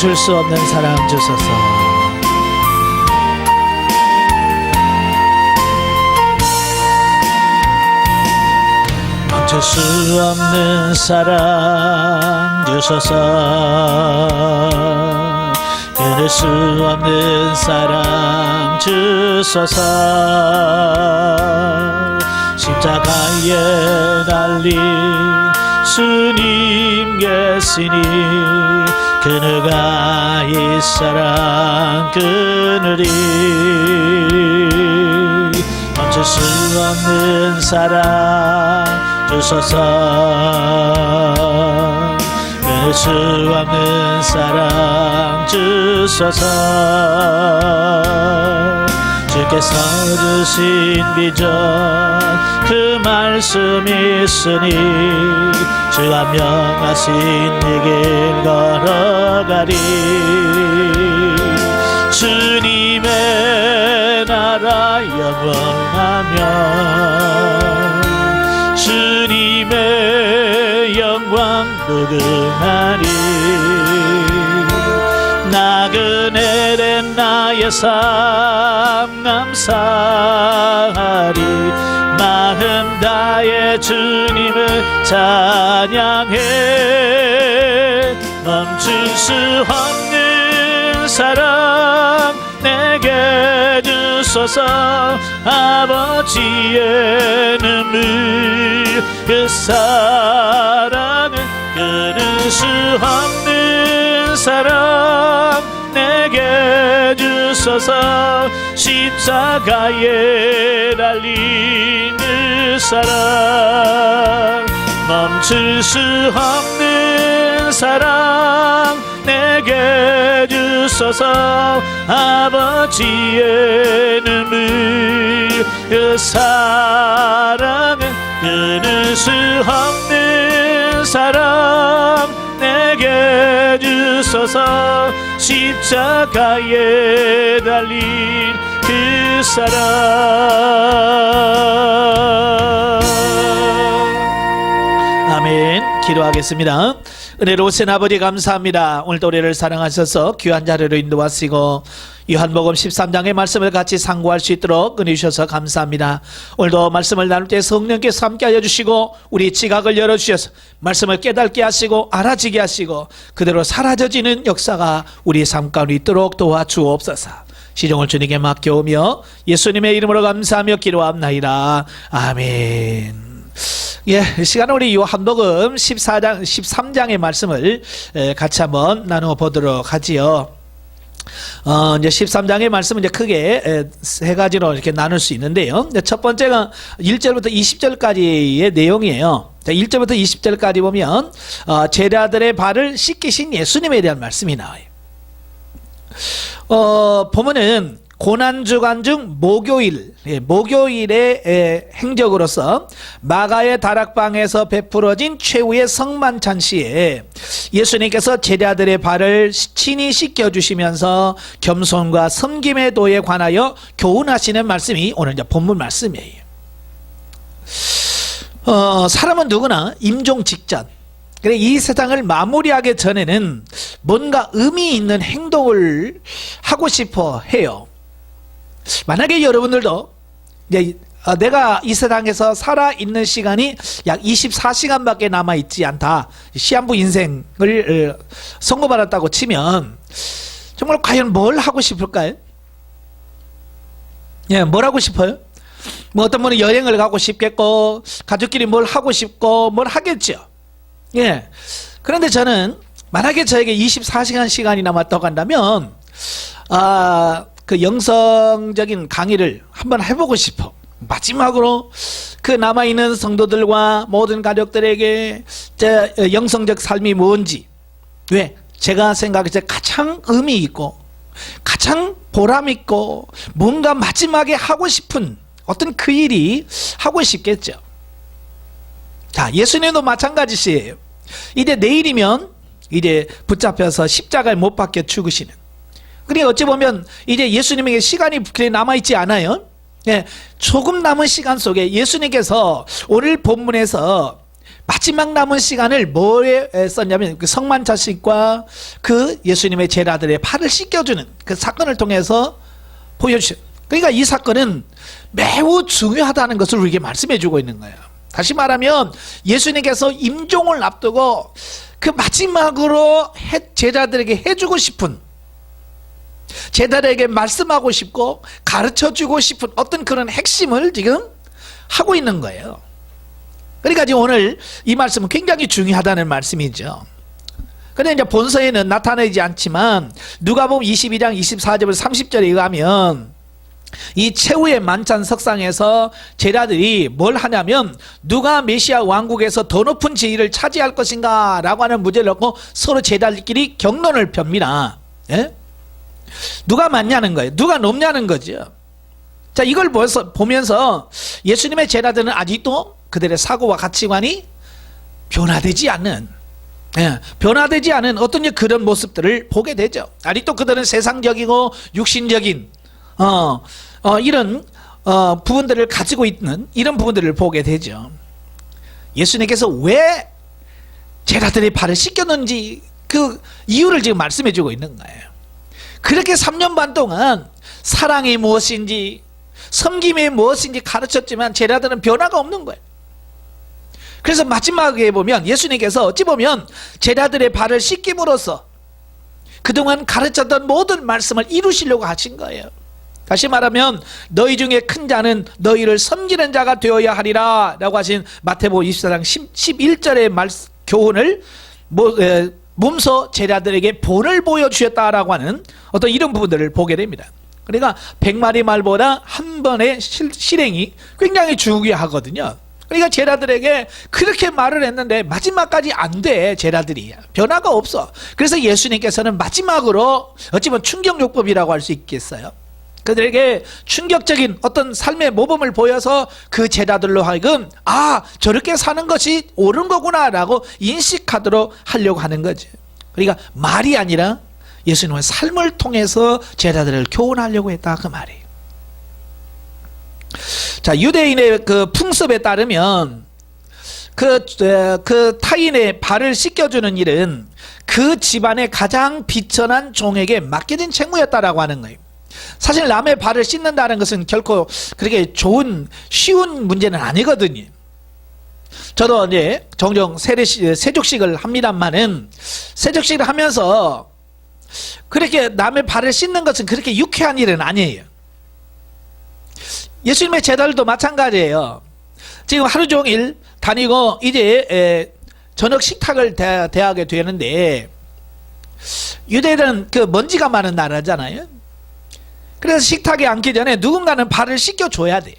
멈출 수 없는 사랑 주소서. 멈출 수 없는 사랑 주소서. 끊을 수 없는 사랑 주소서. 십자가에 달린 주님 계시니 그누가 이 사랑 끊으리. 멈출 수 없는 사랑 주소서. 끊을 수 없는 사랑 주소서. 주께서 주신 비전 그 말씀이 있으니 주가 명하신 이 길 걸어가리. 주님의 나라 영원하며 주님의 영광 누그하리. 나그네의 나의 삶 감사하리. 마음 다해 주님을 찬양해. 멈출 수 없는 사랑 내게 주소서. 아버지의 눈물 그 사랑은 끊을 수 없는 사랑 내게 주소서. 십자가에 달린 그 사랑 멈출 수 없는 사랑 내게 주소서. 아버지의 눈물 그 사랑은 끊을 수 없는 사랑 내게 주소서. 십자가에 달린 그 사랑. 아멘. 기도하겠습니다. 은혜로우신 아버지 감사합니다. 오늘도 우리를 사랑하셔서 귀한 자리로 인도하시고 요한복음 13장의 말씀을 같이 상고할 수 있도록 은혜 주셔서 감사합니다. 오늘도 말씀을 나눌 때 성령께서 함께하여 주시고 우리 지각을 열어주셔서 말씀을 깨닫게 하시고 알아지게 하시고 그대로 사라져지는 역사가 우리의 삶 가운데 있도록 도와주옵소서. 시종을 주님께 맡겨오며 예수님의 이름으로 감사하며 기도합나이다. 아멘. 이 시간은 우리 요한복음 13장의 말씀을 같이 한번 나누어 보도록 하지요. 이제 13장의 말씀은 이제 크게 세 가지로 이렇게 나눌 수 있는데요. 첫 번째가 1절부터 20절까지의 내용이에요. 1절부터 20절까지 보면 제자들의 발을 씻기신 예수님에 대한 말씀이 나와요. 보면은 고난주간 중 목요일의 행적으로서 마가의 다락방에서 베풀어진 최후의 성만찬 시에 예수님께서 제자들의 발을 친히 씻겨주시면서 겸손과 섬김의 도에 관하여 교훈하시는 말씀이 오늘 이제 본문 말씀이에요. 사람은 누구나 임종 직전, 그래 이 세상을 마무리하기 전에는 뭔가 의미 있는 행동을 하고 싶어 해요. 만약에 여러분들도 이제 내가 이 세상에서 살아있는 시간이 약 24시간밖에 남아있지 않다, 시한부 인생을 선고받았다고 치면 정말 과연 뭘 하고 싶을까요? 예, 뭘 하고 싶어요? 뭐 어떤 분은 여행을 가고 싶겠고 가족끼리 뭘 하고 싶고 뭘 하겠죠. 예. 그런데 저는 만약에 저에게 24시간 시간이 남았다고 한다면 그 영성적인 강의를 한번 해보고 싶어. 마지막으로 그 남아있는 성도들과 모든 가족들에게 제 영성적 삶이 뭔지, 왜 제가 생각했을 때 가장 의미 있고 가장 보람 있고 뭔가 마지막에 하고 싶은 어떤 그 일이 하고 싶겠죠. 자, 예수님도 마찬가지시에요. 이제 내일이면 이제 붙잡혀서 십자가에 못 박혀 죽으시는, 그러니까 어찌 보면 이제 예수님에게 시간이 남아있지 않아요. 예, 조금 남은 시간 속에 예수님께서 오늘 본문에서 마지막 남은 시간을 뭐에 썼냐면 그 성만찬식과 그 예수님의 제자들의 발을 씻겨주는 그 사건을 통해서 보여주셨어요. 그러니까 이 사건은 매우 중요하다는 것을 우리에게 말씀해 주고 있는 거예요. 다시 말하면 예수님께서 임종을 앞두고 그 마지막으로 제자들에게 해주고 싶은, 제자들에게 말씀하고 싶고 가르쳐주고 싶은 어떤 그런 핵심을 지금 하고 있는 거예요. 그러니까 지금 오늘 이 말씀은 굉장히 중요하다는 말씀이죠. 그런데 이제 본서에는 나타나지 않지만 누가복음 22장 24절부터 30절에 의하면 이 최후의 만찬 석상에서 제자들이 뭘 하냐면 누가 메시아 왕국에서 더 높은 지위를 차지할 것인가 라고 하는 문제를 놓고 서로 제자들끼리 격론을 펴니다. 예? 누가 맞냐는 거예요. 누가 높냐는 거죠. 자, 이걸 보면서 예수님의 제자들은 아직도 그들의 사고와 가치관이 변화되지 않는, 변화되지 않은 어떤 그런 모습들을 보게 되죠. 아직도 그들은 세상적이고 육신적인 이런 부분들을 가지고 있는 이런 부분들을 보게 되죠. 예수님께서 왜 제자들의 발을 씻겼는지 그 이유를 지금 말씀해 주고 있는 거예요. 그렇게 3년 반 동안 사랑이 무엇인지 섬김이 무엇인지 가르쳤지만 제자들은 변화가 없는 거예요. 그래서 마지막에 보면 예수님께서 어찌 보면 제자들의 발을 씻김으로써 그동안 가르쳤던 모든 말씀을 이루시려고 하신 거예요. 다시 말하면 너희 중에 큰 자는 너희를 섬기는 자가 되어야 하리라 라고 하신 마태복음 24장 11절의 교훈을 몸소 제자들에게 본을 보여주셨다라고 하는 어떤 이런 부분들을 보게 됩니다. 그러니까 100마리 말보다 한 번의 실행이 굉장히 중요하거든요. 그러니까 제자들에게 그렇게 말을 했는데 마지막까지 안 돼. 제자들이 변화가 없어. 그래서 예수님께서는 마지막으로 어찌 보면 충격요법이라고 할 수 있겠어요. 그들에게 충격적인 어떤 삶의 모범을 보여서 그 제자들로 하여금 저렇게 사는 것이 옳은 거구나 라고 인식하도록 하려고 하는 거죠. 그러니까 말이 아니라 예수님은 삶을 통해서 제자들을 교훈하려고 했다 그 말이에요. 자, 유대인의 그 풍습에 따르면 그 타인의 발을 씻겨주는 일은 그 집안의 가장 비천한 종에게 맡겨진 책무였다라고 하는 거예요. 사실 남의 발을 씻는다는 것은 결코 그렇게 쉬운 문제는 아니거든요. 저도 이제 종종 세족식을 합니다만은 세족식을 하면서 그렇게 남의 발을 씻는 것은 그렇게 유쾌한 일은 아니에요. 예수님의 제자들도 마찬가지예요. 지금 하루 종일 다니고 이제 저녁 식탁을 대하게 되는데 유대인은 그 먼지가 많은 나라잖아요. 그래서 식탁에 앉기 전에 누군가는 발을 씻겨줘야 돼.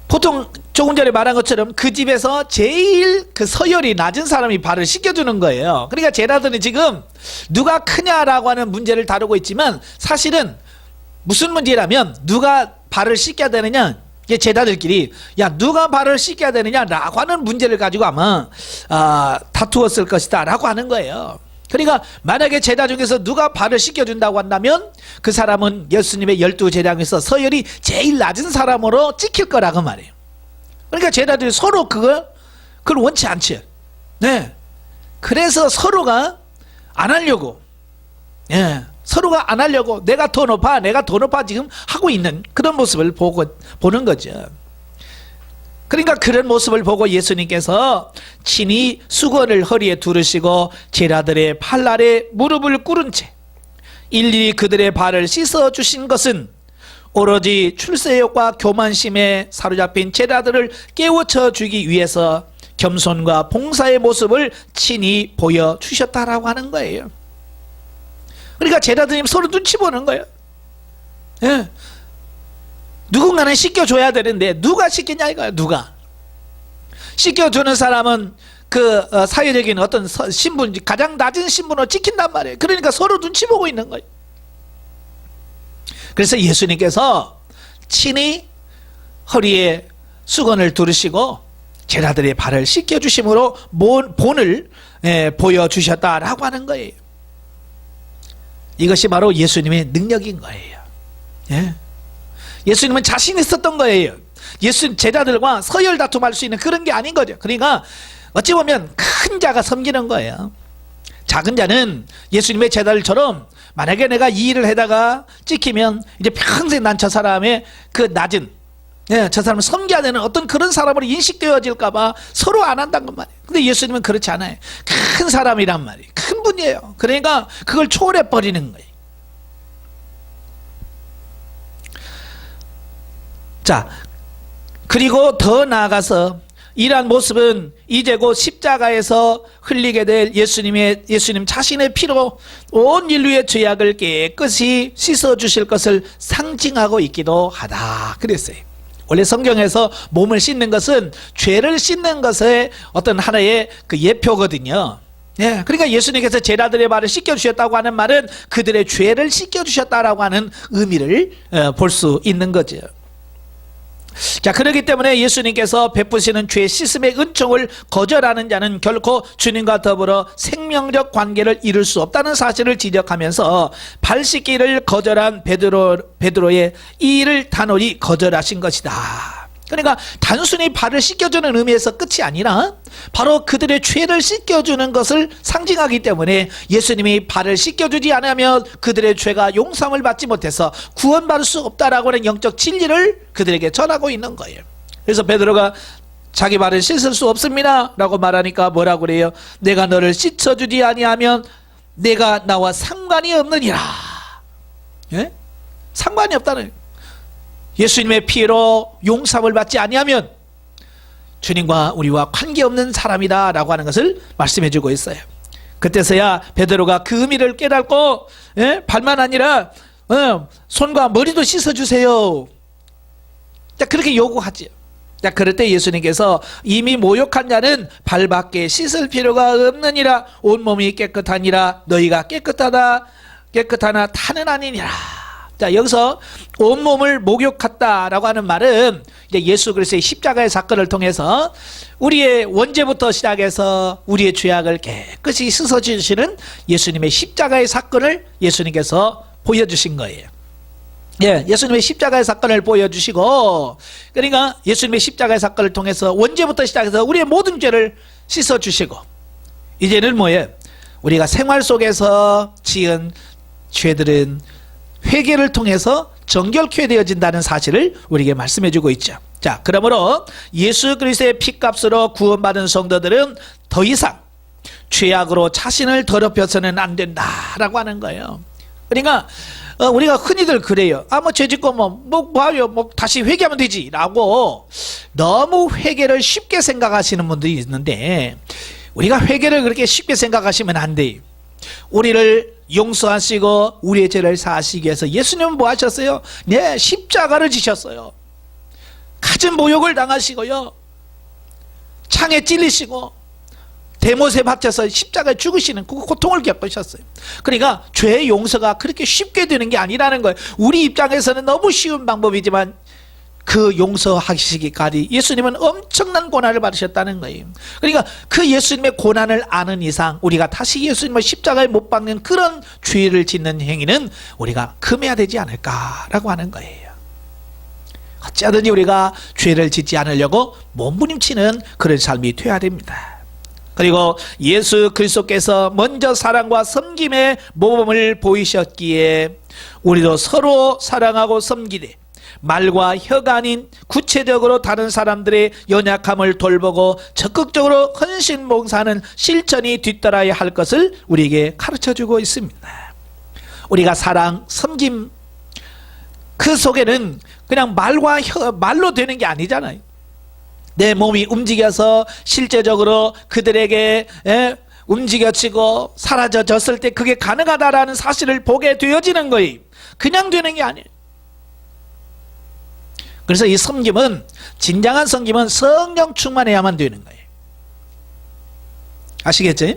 보통 조금 전에 말한 것처럼 그 집에서 제일 그 서열이 낮은 사람이 발을 씻겨주는 거예요. 그러니까 제자들은 지금 누가 크냐라고 하는 문제를 다루고 있지만 사실은 무슨 문제라면 누가 발을 씻겨야 되느냐, 제자들끼리 누가 발을 씻겨야 되느냐라고 하는 문제를 가지고 아마 다투었을 것이다 라고 하는 거예요. 그러니까 만약에 제자 중에서 누가 발을 씻겨준다고 한다면 그 사람은 예수님의 12제자 중에서 서열이 제일 낮은 사람으로 찍힐 거라고 말해요. 그러니까 제자들이 서로 그걸 원치 않죠. 네. 그래서 서로가 안 하려고, 서로가 안 하려고 내가 더 높아 지금 하고 있는 그런 모습을 보는 거죠. 그러니까 그런 모습을 보고 예수님께서 친히 수건을 허리에 두르시고 제자들의 팔 아래 무릎을 꿇은 채 일일이 그들의 발을 씻어 주신 것은 오로지 출세욕과 교만심에 사로잡힌 제자들을 깨우쳐 주기 위해서 겸손과 봉사의 모습을 친히 보여주셨다라고 하는 거예요. 그러니까 제자들이 서로 눈치 보는 거예요. 누군가는 씻겨줘야 되는데 누가 씻기냐 이거야. 누가 씻겨주는 사람은 그 사회적인 어떤 신분, 가장 낮은 신분으로 찍힌단 말이에요. 그러니까 서로 눈치 보고 있는 거예요. 그래서 예수님께서 친히 허리에 수건을 두르시고 제자들의 발을 씻겨주심으로 본을 보여주셨다라고 하는 거예요. 이것이 바로 예수님의 능력인 거예요. 예수님은 자신 있었던 거예요. 예수 제자들과 서열 다툼할 수 있는 그런 게 아닌 거죠. 그러니까 어찌 보면 큰 자가 섬기는 거예요. 작은 자는 예수님의 제자들처럼 만약에 내가 이 일을 해다가 찍히면 이제 평생 난 저 사람의 그 낮은, 저 사람을 섬겨야 되는 어떤 그런 사람으로 인식되어질까봐 서로 안 한다는 말이에요. 근데 예수님은 그렇지 않아요. 큰 사람이란 말이에요. 큰 분이에요. 그러니까 그걸 초월해 버리는 거예요. 자, 그리고 더 나아가서 이러한 모습은 이제 곧 십자가에서 흘리게 될 예수님 자신의 피로 온 인류의 죄악을 깨끗이 씻어주실 것을 상징하고 있기도 하다 그랬어요. 원래 성경에서 몸을 씻는 것은 죄를 씻는 것의 어떤 하나의 그 예표거든요. 그러니까 예수님께서 제자들의 발을 씻겨주셨다고 하는 말은 그들의 죄를 씻겨주셨다라고 하는 의미를 볼 수 있는 거죠. 자, 그렇기 때문에 예수님께서 베푸시는 죄 씻음의 은총을 거절하는 자는 결코 주님과 더불어 생명적 관계를 이룰 수 없다는 사실을 지적하면서 발 씻기를 거절한 베드로의 이 일을 단호히 거절하신 것이다. 그러니까 단순히 발을 씻겨주는 의미에서 끝이 아니라 바로 그들의 죄를 씻겨주는 것을 상징하기 때문에 예수님이 발을 씻겨주지 않으면 그들의 죄가 용서함을 받지 못해서 구원받을 수 없다라고 하는 영적 진리를 그들에게 전하고 있는 거예요. 그래서 베드로가 자기 발을 씻을 수 없습니다 라고 말하니까 뭐라고 그래요? 내가 너를 씻어주지 아니하면 내가 나와 상관이 없느니라. 상관이 없다는 거예요. 예수님의 피로 용서함을 받지 아니하면 주님과 우리와 관계없는 사람이다 라고 하는 것을 말씀해 주고 있어요. 그때서야 베드로가 그 의미를 깨닫고 발만 아니라 손과 머리도 씻어주세요. 그렇게 요구하지요. 그럴 때 예수님께서 이미 모욕한 자는 발밖에 씻을 필요가 없느니라. 온몸이 깨끗하니라. 너희가 깨끗하나 타는 아니니라. 자, 여기서 온몸을 목욕했다라고 하는 말은 이제 예수 그리스도의 십자가의 사건을 통해서 우리의 원죄부터 시작해서 우리의 죄악을 깨끗이 씻어주시는 예수님의 십자가의 사건을 예수님께서 보여주신 거예요. 예수님의 십자가의 사건을 보여주시고, 그러니까 예수님의 십자가의 사건을 통해서 원죄부터 시작해서 우리의 모든 죄를 씻어주시고, 이제는 뭐예요? 우리가 생활 속에서 지은 죄들은 회개를 통해서 정결케 되어진다는 사실을 우리에게 말씀해 주고 있죠. 자, 그러므로 예수 그리스도의 피값으로 구원받은 성도들은 더 이상 죄악으로 자신을 더럽혀서는 안 된다라고 하는 거예요. 그러니까 우리가 흔히들 그래요. 뭐 죄짓고 뭐 다시 회개하면 되지라고 너무 회개를 쉽게 생각하시는 분들이 있는데, 우리가 회개를 그렇게 쉽게 생각하시면 안 돼요. 우리를 용서하시고 우리의 죄를 사하시기 위해서 예수님은 뭐 하셨어요? 십자가를 지셨어요. 갖은 모욕을 당하시고요, 창에 찔리시고 대못에 박혀서 십자가에 죽으시는 그 고통을 겪으셨어요. 그러니까 죄의 용서가 그렇게 쉽게 되는 게 아니라는 거예요. 우리 입장에서는 너무 쉬운 방법이지만 그 용서하시기까지 예수님은 엄청난 고난을 받으셨다는 거예요. 그러니까 그 예수님의 고난을 아는 이상 우리가 다시 예수님을 십자가에 못 박는 그런 죄를 짓는 행위는 우리가 금해야 되지 않을까라고 하는 거예요. 어찌하든지 우리가 죄를 짓지 않으려고 몸부림치는 그런 삶이 되어야 됩니다. 그리고 예수 그리스도께서 먼저 사랑과 섬김의 모범을 보이셨기에 우리도 서로 사랑하고 섬기되 말과 혀가 아닌 구체적으로 다른 사람들의 연약함을 돌보고 적극적으로 헌신 봉사하는 실천이 뒤따라야 할 것을 우리에게 가르쳐주고 있습니다. 우리가 사랑, 섬김, 그 속에는 그냥 말로 되는 게 아니잖아요. 내 몸이 움직여서 실제적으로 그들에게 움직여지고 사라져졌을 때 그게 가능하다라는 사실을 보게 되어지는 거예요. 그냥 되는 게 아니에요. 그래서 이 섬김은, 진정한 섬김은 성령 충만해야만 되는 거예요. 아시겠죠?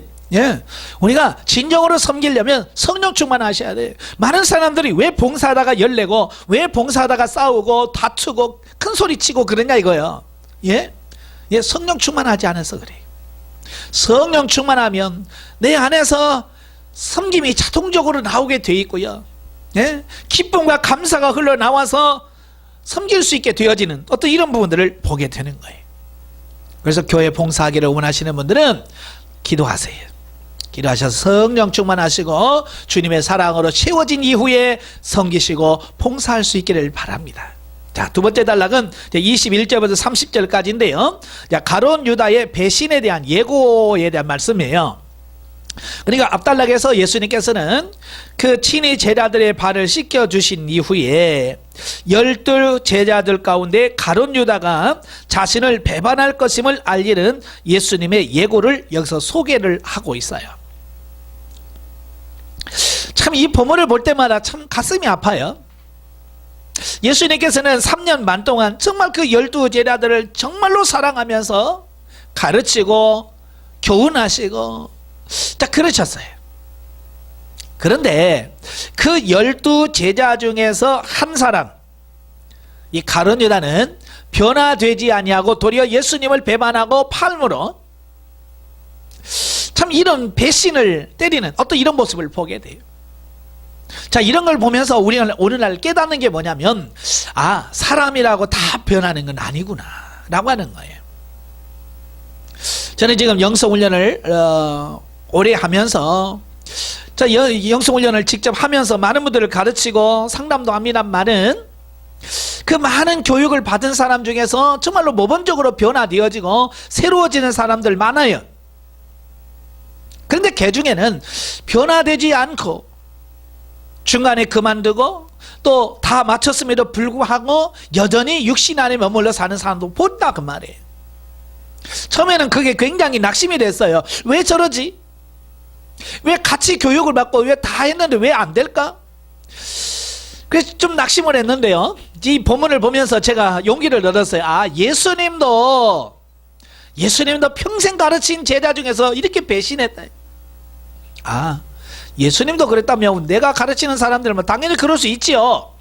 우리가 진정으로 섬기려면 성령 충만하셔야 돼요. 많은 사람들이 왜 봉사하다가 열내고, 왜 봉사하다가 싸우고 다투고 큰 소리 치고 그러냐 이거예요. 성령 충만하지 않아서 그래요. 성령 충만하면 내 안에서 섬김이 자동적으로 나오게 돼 있고요. 기쁨과 감사가 흘러나와서 섬길 수 있게 되어지는 어떤 이런 부분들을 보게 되는 거예요. 그래서 교회 봉사하기를 원하시는 분들은 기도하세요. 기도하셔서 성령 충만하시고 주님의 사랑으로 채워진 이후에 섬기시고 봉사할 수 있기를 바랍니다. 자, 두 번째 단락은 21절부터 30절까지인데요. 자, 가룟 유다의 배신에 대한 예고에 대한 말씀이에요. 그러니까 앞단락에서 예수님께서는 그 친히 제자들의 발을 씻겨 주신 이후에 12 제자들 가운데 가룟 유다가 자신을 배반할 것임을 알리는 예수님의 예고를 여기서 소개를 하고 있어요. 참 이 본문을 볼 때마다 참 가슴이 아파요. 예수님께서는 3년 반 동안 정말 그 12 제자들을 정말로 사랑하면서 가르치고 교훈하시고 딱 그러셨어요. 그런데 그 12 제자 중에서 한 사람, 이 가룟 유다는 변화되지 아니하고 도리어 예수님을 배반하고 팔므로 참 이런 배신을 때리는 어떤 이런 모습을 보게 돼요. 자, 이런 걸 보면서 우리가 오늘날 깨닫는 게 뭐냐면, 아, 사람이라고 다 변하는 건 아니구나 라고 하는 거예요. 저는 지금 영성훈련을 오래 하면서, 자, 영성훈련을 직접 하면서 많은 분들을 가르치고 상담도 합니다만은, 그 많은 교육을 받은 사람 중에서 정말로 모범적으로 변화되어지고 새로워지는 사람들 많아요. 그런데 그 중에는 변화되지 않고 중간에 그만두고 또 다 마쳤음에도 불구하고 여전히 육신 안에 머물러 사는 사람도 본다 그 말이에요. 처음에는 그게 굉장히 낙심이 됐어요. 왜 저러지? 왜 같이 교육을 받고 왜 다 했는데 왜 안 될까? 그래서 좀 낙심을 했는데요, 이 본문을 보면서 제가 용기를 얻었어요. 아, 예수님도 평생 가르친 제자 중에서 이렇게 배신했다. 아, 예수님도 그랬다면 내가 가르치는 사람들은 당연히 그럴 수 있지요.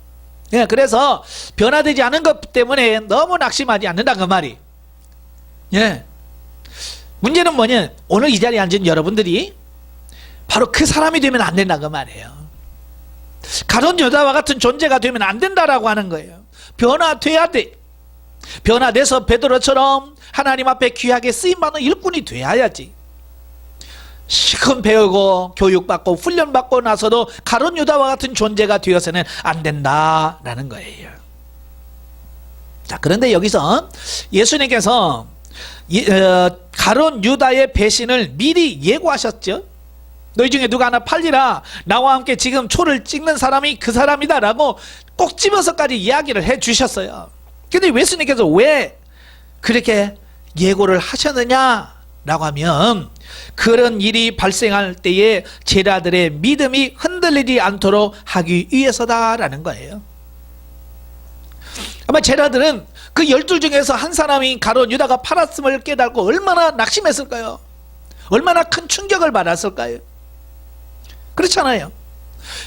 예, 그래서 변화되지 않은 것 때문에 너무 낙심하지 않는다 그 말이. 예. 문제는 뭐냐, 오늘 이 자리에 앉은 여러분들이 바로 그 사람이 되면 안 된다 그 말이에요. 가룟 유다와 같은 존재가 되면 안 된다라고 하는 거예요. 변화돼야 돼. 변화돼서 베드로처럼 하나님 앞에 귀하게 쓰임받는 일꾼이 돼야지. 실컷 배우고 교육받고 훈련받고 나서도 가룟 유다와 같은 존재가 되어서는 안 된다라는 거예요. 자, 그런데 여기서 예수님께서 가룟 유다의 배신을 미리 예고하셨죠. 너희 중에 누가 하나 팔리라, 나와 함께 지금 초를 찍는 사람이 그 사람이다 라고 꼭 집어서까지 이야기를 해 주셨어요. 근데 예수님께서 왜 그렇게 예고를 하셨느냐 라고 하면, 그런 일이 발생할 때에 제자들의 믿음이 흔들리지 않도록 하기 위해서다라는 거예요. 아마 제자들은 그 12 중에서 한 사람이 가룟 유다가 팔았음을 깨닫고 얼마나 낙심했을까요? 얼마나 큰 충격을 받았을까요? 그렇잖아요.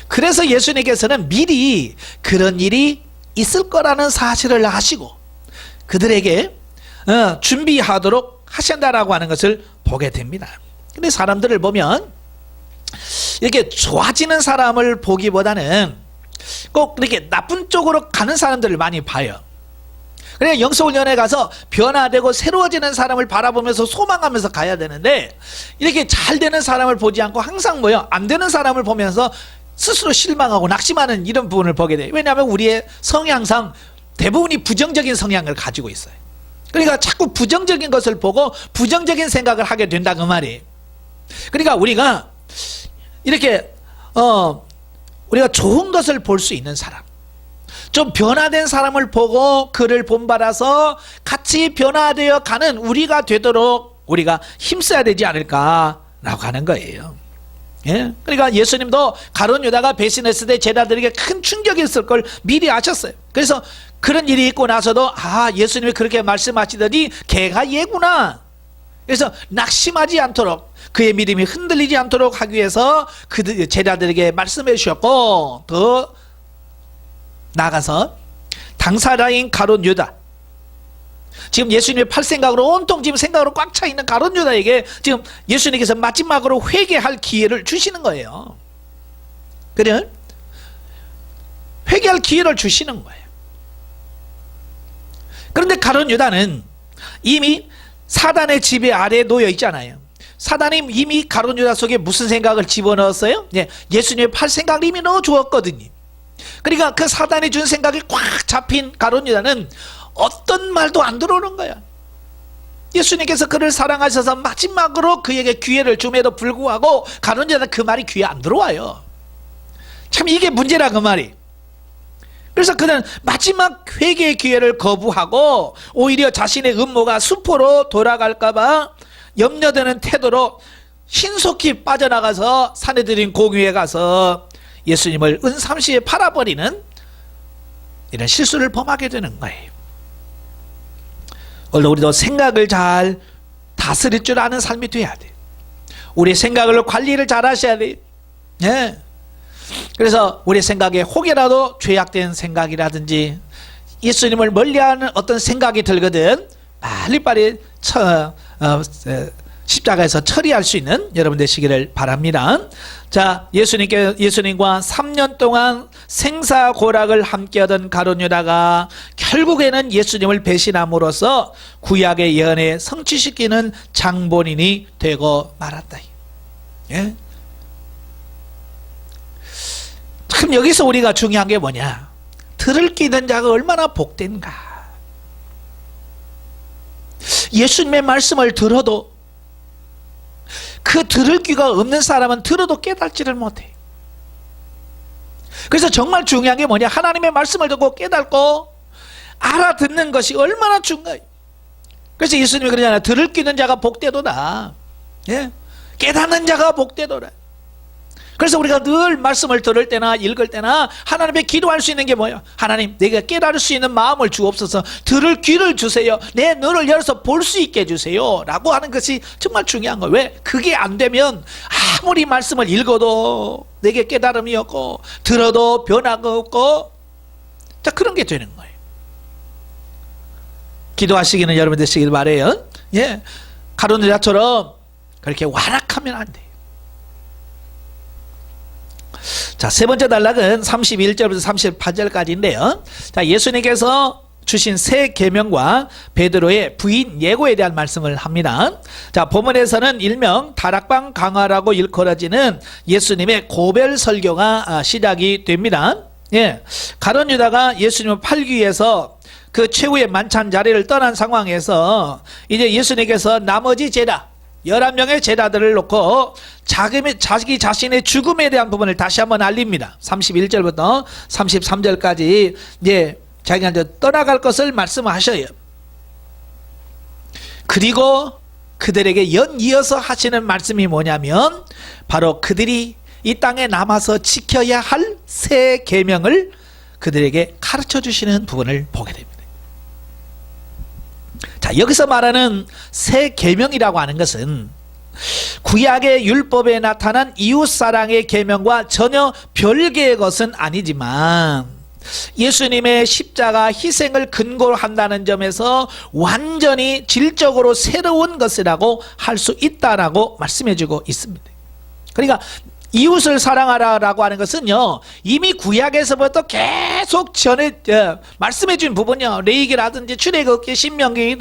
그래서 예수님께서는 미리 그런 일이 있을 거라는 사실을 아시고 그들에게 준비하도록 하신다라고 하는 것을 보게 됩니다. 근데 사람들을 보면 이렇게 좋아지는 사람을 보기보다는 꼭 이렇게 나쁜 쪽으로 가는 사람들을 많이 봐요. 그러니까 영성훈련에 가서 변화되고 새로워지는 사람을 바라보면서 소망하면서 가야 되는데, 이렇게 잘 되는 사람을 보지 않고 항상 안 되는 사람을 보면서 스스로 실망하고 낙심하는 이런 부분을 보게 돼요. 왜냐하면 우리의 성향상 대부분이 부정적인 성향을 가지고 있어요. 그러니까 자꾸 부정적인 것을 보고 부정적인 생각을 하게 된다 그 말이에요. 그러니까 우리가 이렇게 우리가 좋은 것을 볼 수 있는 사람, 좀 변화된 사람을 보고 그를 본받아서 같이 변화되어 가는 우리가 되도록 우리가 힘써야 되지 않을까라고 하는 거예요. 예? 그러니까 예수님도 가룟 유다가 배신했을 때 제자들에게 큰 충격이 있을 걸 미리 아셨어요. 그래서 그런 일이 있고 나서도 아, 예수님이 그렇게 말씀하시더니 걔가 얘구나. 그래서 낙심하지 않도록, 그의 믿음이 흔들리지 않도록 하기 위해서 그 제자들에게 말씀해 주셨고, 더 나아가서 당사자인 가룟 유다, 지금 예수님의 팔 생각으로 온통 지금 생각으로 꽉 차 있는 가룟 유다에게 지금 예수님께서 마지막으로 회개할 기회를 주시는 거예요. 그래? 회개할 기회를 주시는 거예요. 그런데 가룟 유다는 이미 사단의 지배 아래에 놓여 있잖아요. 사단이 이미 가룟 유다 속에 무슨 생각을 집어넣었어요? 예수님의 팔 생각을 이미 넣어주었거든요. 그러니까 그 사단이 준 생각이 꽉 잡힌 가룟 유다는 어떤 말도 안 들어오는 거야. 예수님께서 그를 사랑하셔서 마지막으로 그에게 기회를 줌에도 불구하고 가룟 유다는 그 말이 귀에 안 들어와요. 참 이게 문제라 그 말이. 그래서 그는 마지막 회개의 기회를 거부하고 오히려 자신의 음모가 수포로 돌아갈까봐 염려되는 태도로 신속히 빠져나가서 사내들인 공유에 가서 예수님을 은삼시에 팔아버리는 이런 실수를 범하게 되는 거예요. 오늘 우리도 생각을 잘 다스릴 줄 아는 삶이 돼야 돼. 우리 생각을 관리를 잘 하셔야 돼. 그래서 우리 생각에 혹여라도 죄악된 생각이라든지 예수님을 멀리하는 어떤 생각이 들거든 빨리빨리 십자가에서 처리할 수 있는 여러분 되시기를 바랍니다. 자, 예수님과 3년 동안 생사고락을 함께하던 가룟 유다가 결국에는 예수님을 배신함으로써 구약의 예언에 성취시키는 장본인이 되고 말았다. 참 여기서 우리가 중요한 게 뭐냐? 들을 끼는 자가 얼마나 복된가. 예수님의 말씀을 들어도 그 들을 귀가 없는 사람은 들어도 깨닫지를 못해. 그래서 정말 중요한 게 뭐냐? 하나님의 말씀을 듣고 깨닫고 알아듣는 것이 얼마나 중요해요. 그래서 예수님이 그러잖아요. 들을 끼는 자가 복되도다. 깨닫는 자가 복되도다. 그래서 우리가 늘 말씀을 들을 때나 읽을 때나 하나님께 기도할 수 있는 게 뭐예요? 하나님, 내가 깨달을 수 있는 마음을 주옵소서. 들을 귀를 주세요. 내 눈을 열어서 볼 수 있게 해주세요 라고 하는 것이 정말 중요한 거예요. 왜? 그게 안 되면 아무리 말씀을 읽어도 내게 깨달음이 없고 들어도 변화가 없고 자, 그런 게 되는 거예요. 기도하시기는 여러분 되시길 바라요. 가룟 유다처럼 그렇게 완악하면 안 돼요. 자, 세 번째 단락은 31절부터 38절까지인데요. 자, 예수님께서 주신 새 계명과 베드로의 부인 예고에 대한 말씀을 합니다. 자, 본문에서는 일명 다락방 강화라고 일컬어지는 예수님의 고별 설교가 시작이 됩니다. 가룟 유다가 예수님을 팔기 위해서 그 최후의 만찬 자리를 떠난 상황에서 이제 예수님께서 나머지 제자 11명의 제자들을 놓고 자기 자신의 죽음에 대한 부분을 다시 한번 알립니다. 31절부터 33절까지 자기가 이제 떠나갈 것을 말씀하셔요. 그리고 그들에게 연이어서 하시는 말씀이 뭐냐면 바로 그들이 이 땅에 남아서 지켜야 할 새 계명을 그들에게 가르쳐 주시는 부분을 보게 됩니다. 자, 여기서 말하는 새 계명이라고 하는 것은 구약의 율법에 나타난 이웃사랑의 계명과 전혀 별개의 것은 아니지만 예수님의 십자가 희생을 근거로 한다는 점에서 완전히 질적으로 새로운 것이라고 할 수 있다라고 말씀해주고 있습니다. 그러니까 이웃을 사랑하라라고 하는 것은요, 이미 구약에서부터 계속 말씀해 준 부분이요. 레위기라든지 출애굽기, 신명기,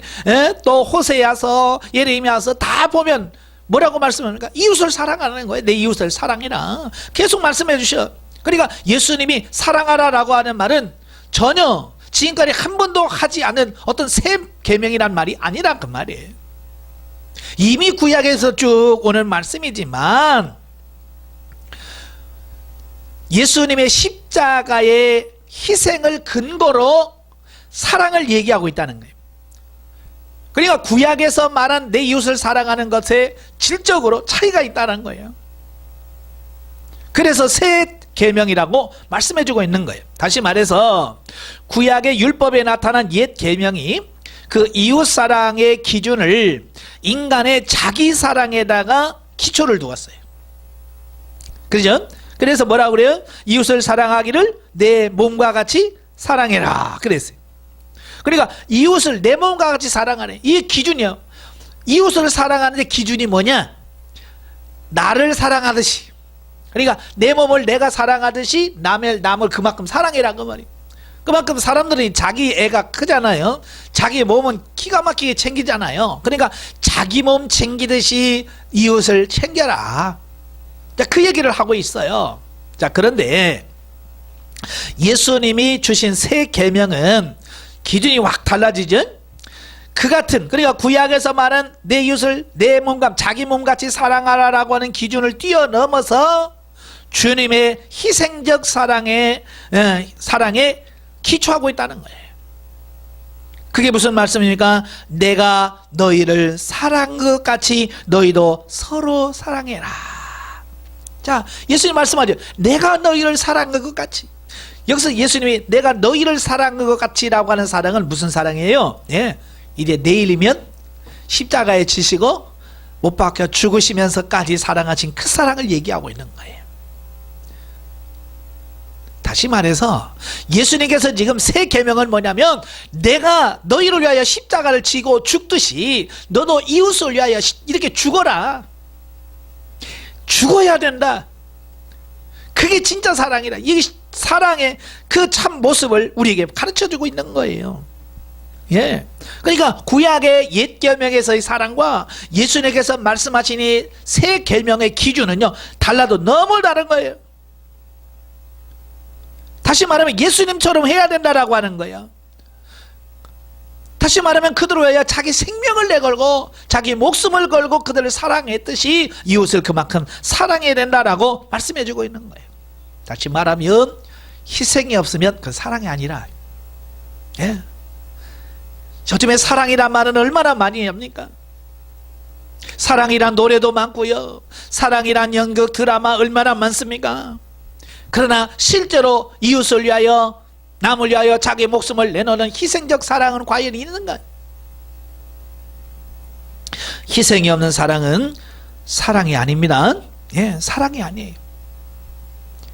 또 호세아서, 예레미야서 다 보면 뭐라고 말씀합니까? 이웃을 사랑하는 거예요. 내 이웃을 사랑해라. 계속 말씀해 주셔. 그러니까 예수님이 사랑하라라고 하는 말은 전혀 지금까지 한 번도 하지 않은 어떤 새 계명이란 말이 아니라 그 말이에요. 이미 구약에서 쭉 오는 말씀이지만 예수님의 십자가의 희생을 근거로 사랑을 얘기하고 있다는 거예요. 그러니까 구약에서 말한 내 이웃을 사랑하는 것에 질적으로 차이가 있다는 거예요. 그래서 새 계명이라고 말씀해주고 있는 거예요. 다시 말해서 구약의 율법에 나타난 옛 계명이 그 이웃 사랑의 기준을 인간의 자기 사랑에다가 기초를 두었어요. 그죠? 그래서 뭐라고 그래요? 이웃을 사랑하기를 내 몸과 같이 사랑해라 그랬어요. 그러니까 이웃을 내 몸과 같이 사랑하네. 이 기준이요. 이웃을 사랑하는데 기준이 뭐냐? 나를 사랑하듯이. 그러니까 내 몸을 내가 사랑하듯이 남을 그만큼 사랑해라 그 말이에요. 그만큼 사람들이 자기 애가 크잖아요. 자기 몸은 기가 막히게 챙기잖아요. 그러니까 자기 몸 챙기듯이 이웃을 챙겨라. 그 얘기를 하고 있어요. 자, 그런데 예수님이 주신 새 계명은 기준이 확 달라지죠. 그 같은, 그러니까 구약에서 말한 내 이웃을 내 몸과 자기 몸같이 사랑하라라고 하는 기준을 뛰어넘어서 주님의 희생적 사랑에 기초하고 있다는 거예요. 그게 무슨 말씀입니까? 내가 너희를 사랑한 것 같이 너희도 서로 사랑해라. 자, 예수님 말씀하죠. 내가 너희를 사랑한 것 같이. 여기서 예수님이 내가 너희를 사랑한 것 같이라고 하는 사랑은 무슨 사랑이에요? 예, 이제 내일이면 십자가에 지시고 못 박혀 죽으시면서까지 사랑하신 그 사랑을 얘기하고 있는 거예요. 다시 말해서 예수님께서 지금 새 계명은 뭐냐면 내가 너희를 위하여 십자가를 지고 죽듯이 너도 이웃을 위하여 이렇게 죽어라. 죽어야 된다. 그게 진짜 사랑이라. 이게 사랑의 그 참 모습을 우리에게 가르쳐주고 있는 거예요. 예. 그러니까 구약의 옛 계명에서의 사랑과 예수님께서 말씀하신 이 새 계명의 기준은요 달라도 너무 다른 거예요. 다시 말하면 예수님처럼 해야 된다라고 하는 거예요. 다시 말하면 그들을 위하여 자기 생명을 내걸고 자기 목숨을 걸고 그들을 사랑했듯이 이웃을 그만큼 사랑해야 된다라고 말씀해 주고 있는 거예요. 다시 말하면 희생이 없으면 그 사랑이 아니라. 예. 요즘에 사랑이란 말은 얼마나 많이 합니까? 사랑이란 노래도 많고요. 사랑이란 연극 드라마 얼마나 많습니까? 그러나 실제로 이웃을 위하여 남을 위하여 자기 목숨을 내놓는 희생적 사랑은 과연 있는가? 희생이 없는 사랑은 사랑이 아닙니다. 예, 사랑이 아니에요.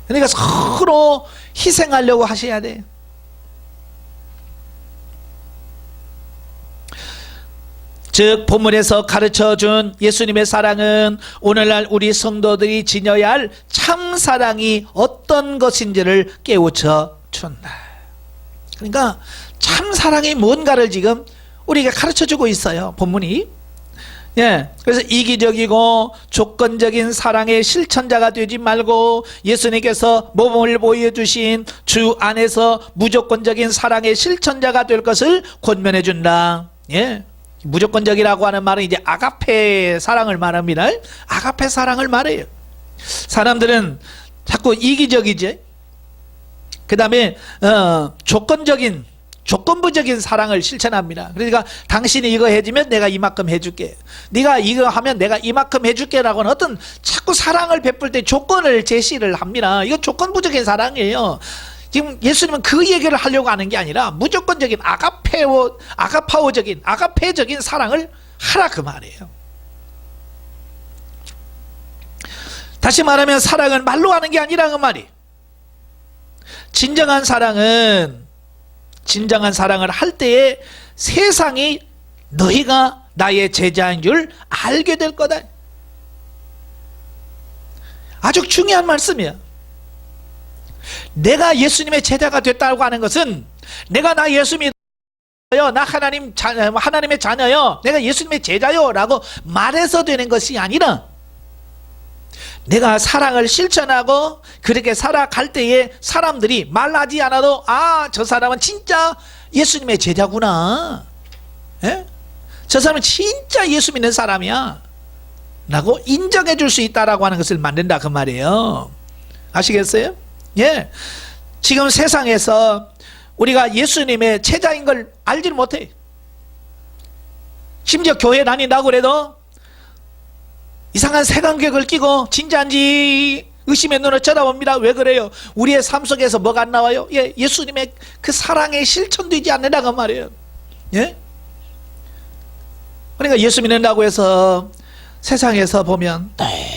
그러니까 서로 희생하려고 하셔야 돼요. 즉 본문에서 가르쳐준 예수님의 사랑은 오늘날 우리 성도들이 지녀야 할 참사랑이 어떤 것인지를 깨우쳐 준다. 그러니까 참사랑이 뭔가를 지금 우리에게 가르쳐주고 있어요. 본문이. 예, 그래서 이기적이고 조건적인 사랑의 실천자가 되지 말고 예수님께서 몸을 보여주신 주 안에서 무조건적인 사랑의 실천자가 될 것을 권면해 준다. 예. 무조건적이라고 하는 말은 이제 아가페 사랑을 말합니다. 아가페 사랑을 말해요. 사람들은 자꾸 이기적이지. 그 다음에 조건부적인 사랑을 실천합니다. 그러니까 당신이 이거 해주면 내가 이만큼 해줄게. 네가 이거 하면 내가 이만큼 해줄게 라고 하는 어떤 자꾸 사랑을 베풀 때 조건을 제시를 합니다. 이거 조건부적인 사랑이에요. 지금 예수님은 그 얘기를 하려고 하는 게 아니라 무조건적인 아가페적인 사랑을 하라 그 말이에요. 다시 말하면 사랑은 말로 하는 게 아니라 그 말이. 진정한 사랑을 할 때에 세상이 너희가 나의 제자인 줄 알게 될 거다. 아주 중요한 말씀이야. 내가 예수님의 제자가 됐다고 하는 것은 내가 나 예수 믿어요, 나 하나님의 자녀요, 내가 예수님의 제자요 라고 말해서 되는 것이 아니라 내가 사랑을 실천하고 그렇게 살아갈 때에 사람들이 말하지 않아도 아, 저 사람은 진짜 예수님의 제자구나. 예? 저 사람은 진짜 예수 믿는 사람이야 라고 인정해 줄 수 있다라고 하는 것을 만든다 그 말이에요. 아시겠어요? 예, 지금 세상에서 우리가 예수님의 제자인 걸 알지를 못해. 심지어 교회 다닌다고 그래도 이상한 색안경을 끼고 진짜인지 의심의 눈을 쳐다봅니다. 왜 그래요? 우리의 삶 속에서 뭐가 안 나와요? 예, 예수님의 그 사랑에 실천되지 않는다고 말이에요. 예? 그러니까 예수 믿는다고 해서 세상에서 보면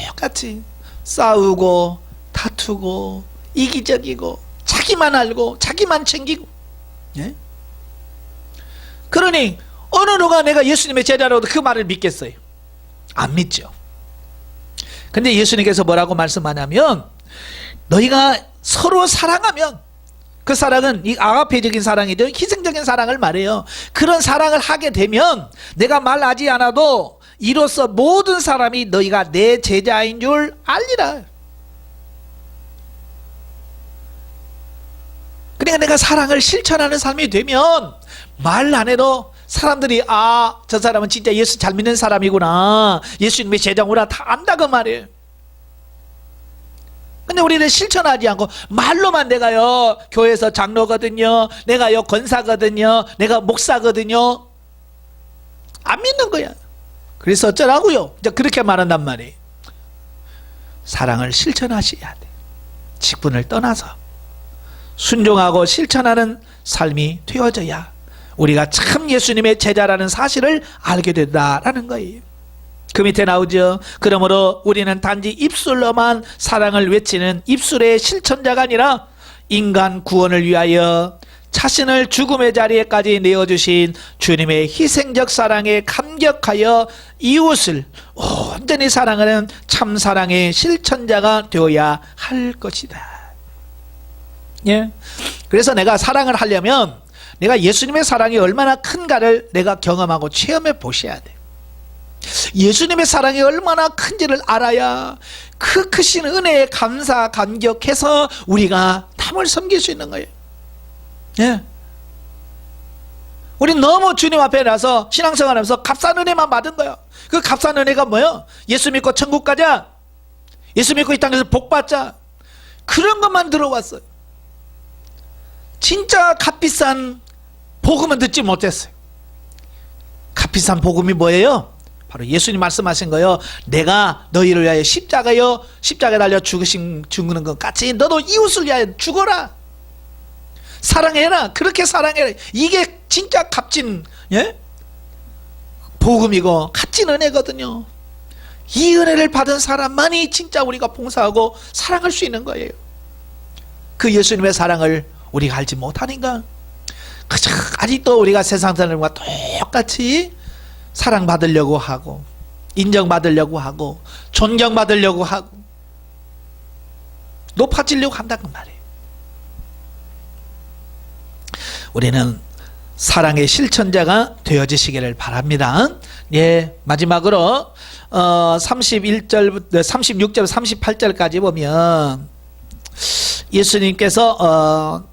똑같이 싸우고 다투고 이기적이고 자기만 알고 자기만 챙기고. 예? 그러니 어느 누가 내가 예수님의 제자라고도 그 말을 믿겠어요? 안 믿죠. 근데 예수님께서 뭐라고 말씀하냐면 너희가 서로 사랑하면 그 사랑은 이 아가페적인 사랑이죠. 희생적인 사랑을 말해요. 그런 사랑을 하게 되면 내가 말하지 않아도 이로써 모든 사람이 너희가 내 제자인 줄 알리라. 그러니까 내가 사랑을 실천하는 삶이 되면 말 안 해도 사람들이 아, 저 사람은 진짜 예수 잘 믿는 사람이구나, 예수님의 제자구나 다 안다고 말이에요. 근데 우리는 실천하지 않고 말로만 내가요 교회에서 장로거든요, 내가요 권사거든요, 내가 목사거든요, 안 믿는 거야. 그래서 어쩌라고요? 이제 그렇게 말한단 말이에요. 사랑을 실천하셔야 돼. 직분을 떠나서 순종하고 실천하는 삶이 되어져야 우리가 참 예수님의 제자라는 사실을 알게 된다라는 거예요. 그 밑에 나오죠. 그러므로 우리는 단지 입술로만 사랑을 외치는 입술의 실천자가 아니라 인간 구원을 위하여 자신을 죽음의 자리에까지 내어주신 주님의 희생적 사랑에 감격하여 이웃을 온전히 사랑하는 참 사랑의 실천자가 되어야 할 것이다. 예. 그래서 내가 사랑을 하려면 내가 예수님의 사랑이 얼마나 큰가를 내가 경험하고 체험해 보셔야 돼. 예수님의 사랑이 얼마나 큰지를 알아야 그 크신 은혜에 감사 감격해서 우리가 남을 섬길 수 있는 거예요. 예. 우리 너무 주님 앞에 나서 신앙생활하면서 값싼 은혜만 받은 거야. 그 값싼 은혜가 뭐예요? 예수 믿고 천국 가자, 예수 믿고 이 땅에서 복 받자, 그런 것만 들어왔어요. 진짜 값비싼 복음은 듣지 못했어요. 값비싼 복음이 뭐예요? 바로 예수님 말씀하신 거예요. 내가 너희를 위하여 십자가에 달려 죽는 것 같이 너도 이웃을 위하여 죽어라, 사랑해라, 그렇게 사랑해라. 이게 진짜 값진, 예? 복음이고 값진 은혜거든요. 이 은혜를 받은 사람만이 진짜 우리가 봉사하고 사랑할 수 있는 거예요. 그 예수님의 사랑을 우리가 알지 못하니까 그저 아직도 우리가 세상 사람과 똑같이 사랑받으려고 하고 인정받으려고 하고 존경받으려고 하고 높아지려고 한다는 말이에요. 우리는 사랑의 실천자가 되어지시기를 바랍니다. 예, 마지막으로 36절 38절까지 보면 예수님께서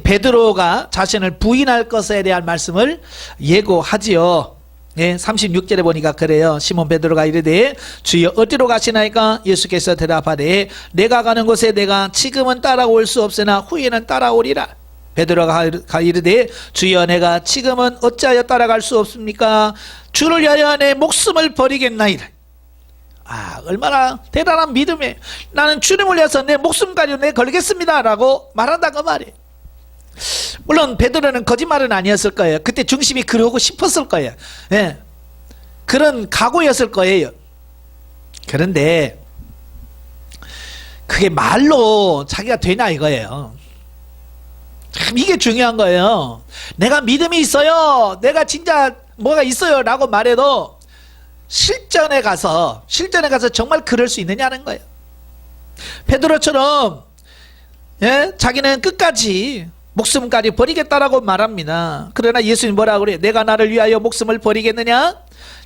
베드로가 자신을 부인할 것에 대한 말씀을 예고하지요. 예, 36절에 보니까 그래요. 시몬 베드로가 이르되 주여 어디로 가시나이까? 예수께서 대답하되 내가 가는 곳에 내가 지금은 따라올 수 없으나 후에는 따라오리라. 베드로가 이르되 주여 내가 지금은 어찌하여 따라갈 수 없습니까? 주를 위하여 내 목숨을 버리겠나이다. 아, 얼마나 대단한 믿음이에요. 나는 주님을 위해서 내 목숨까지 내 걸겠습니다 라고 말한다고 말이에요. 물론 베드로는 거짓말은 아니었을 거예요. 그때 중심이 그러고 싶었을 거예요. 예, 그런 각오였을 거예요. 그런데 그게 말로 자기가 되냐 이거예요. 참 이게 중요한 거예요. 내가 믿음이 있어요, 내가 진짜 뭐가 있어요 라고 말해도 실전에 가서 정말 그럴 수 있느냐는 거예요. 베드로처럼, 예? 자기는 끝까지 목숨까지 버리겠다라고 말합니다. 그러나 예수님 뭐라고 그래요? 내가 나를 위하여 목숨을 버리겠느냐?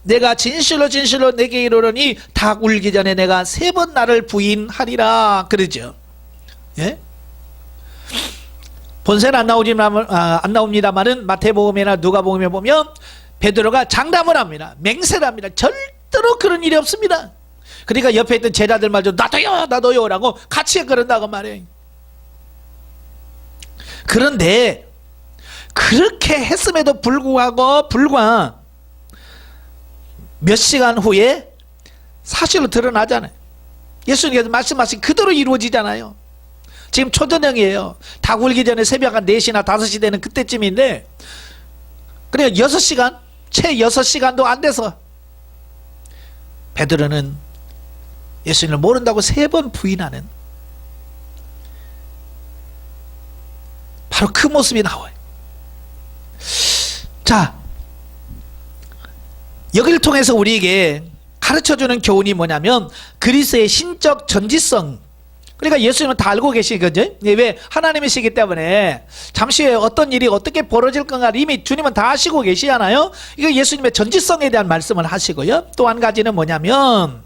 내가 진실로 내게 이르노니 닭 울기 전에 내가 3번 나를 부인하리라 그러죠. 예? 본세는 안 나옵니다만은 마태복음이나 누가복음에 보면 베드로가 장담을 합니다. 맹세를 합니다. 절대로 그런 일이 없습니다. 그러니까 옆에 있던 제자들 말도 나도요 라고 같이 그런다고 말해요. 그런데 그렇게 했음에도 불구하고 불과 몇 시간 후에 사실로 드러나잖아요. 예수님께서 말씀하신 그대로 이루어지잖아요. 지금 초저녁이에요. 닭 울기 전에 새벽 한 4시나 5시 되는 그때쯤인데, 그래 6시간, 채 6시간도 안 돼서 베드로는 예수님을 모른다고 3번 부인하는 바로 그 모습이 나와요. 자, 여기를 통해서 우리에게 가르쳐주는 교훈이 뭐냐면 그리스도의 신적 전지성, 그러니까 예수님은 다 알고 계시거든요. 왜? 하나님이시기 때문에 잠시 후에 어떤 일이 어떻게 벌어질 건가 이미 주님은 다 아시고 계시잖아요. 이거 예수님의 전지성에 대한 말씀을 하시고요. 또 한 가지는 뭐냐면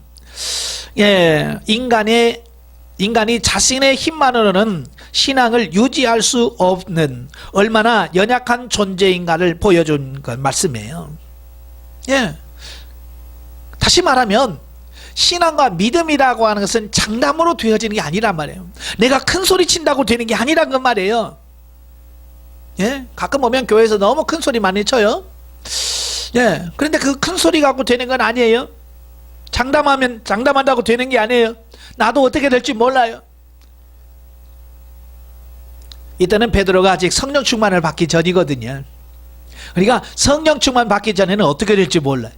인간이 자신의 힘만으로는 신앙을 유지할 수 없는 얼마나 연약한 존재인가를 보여준 그 말씀이에요. 다시 말하면 신앙과 믿음이라고 하는 것은 장담으로 되어지는 게 아니란 말이에요. 내가 큰 소리 친다고 되는 게 아니란 건 말이에요. 가끔 보면 교회에서 너무 큰 소리 많이 쳐요. 그런데 그 큰 소리 갖고 되는 건 아니에요. 장담한다고 되는 게 아니에요. 나도 어떻게 될지 몰라요. 이때는 베드로가 아직 성령 충만을 받기 전이거든요. 그러니까 성령 충만 받기 전에는 어떻게 될지 몰라요.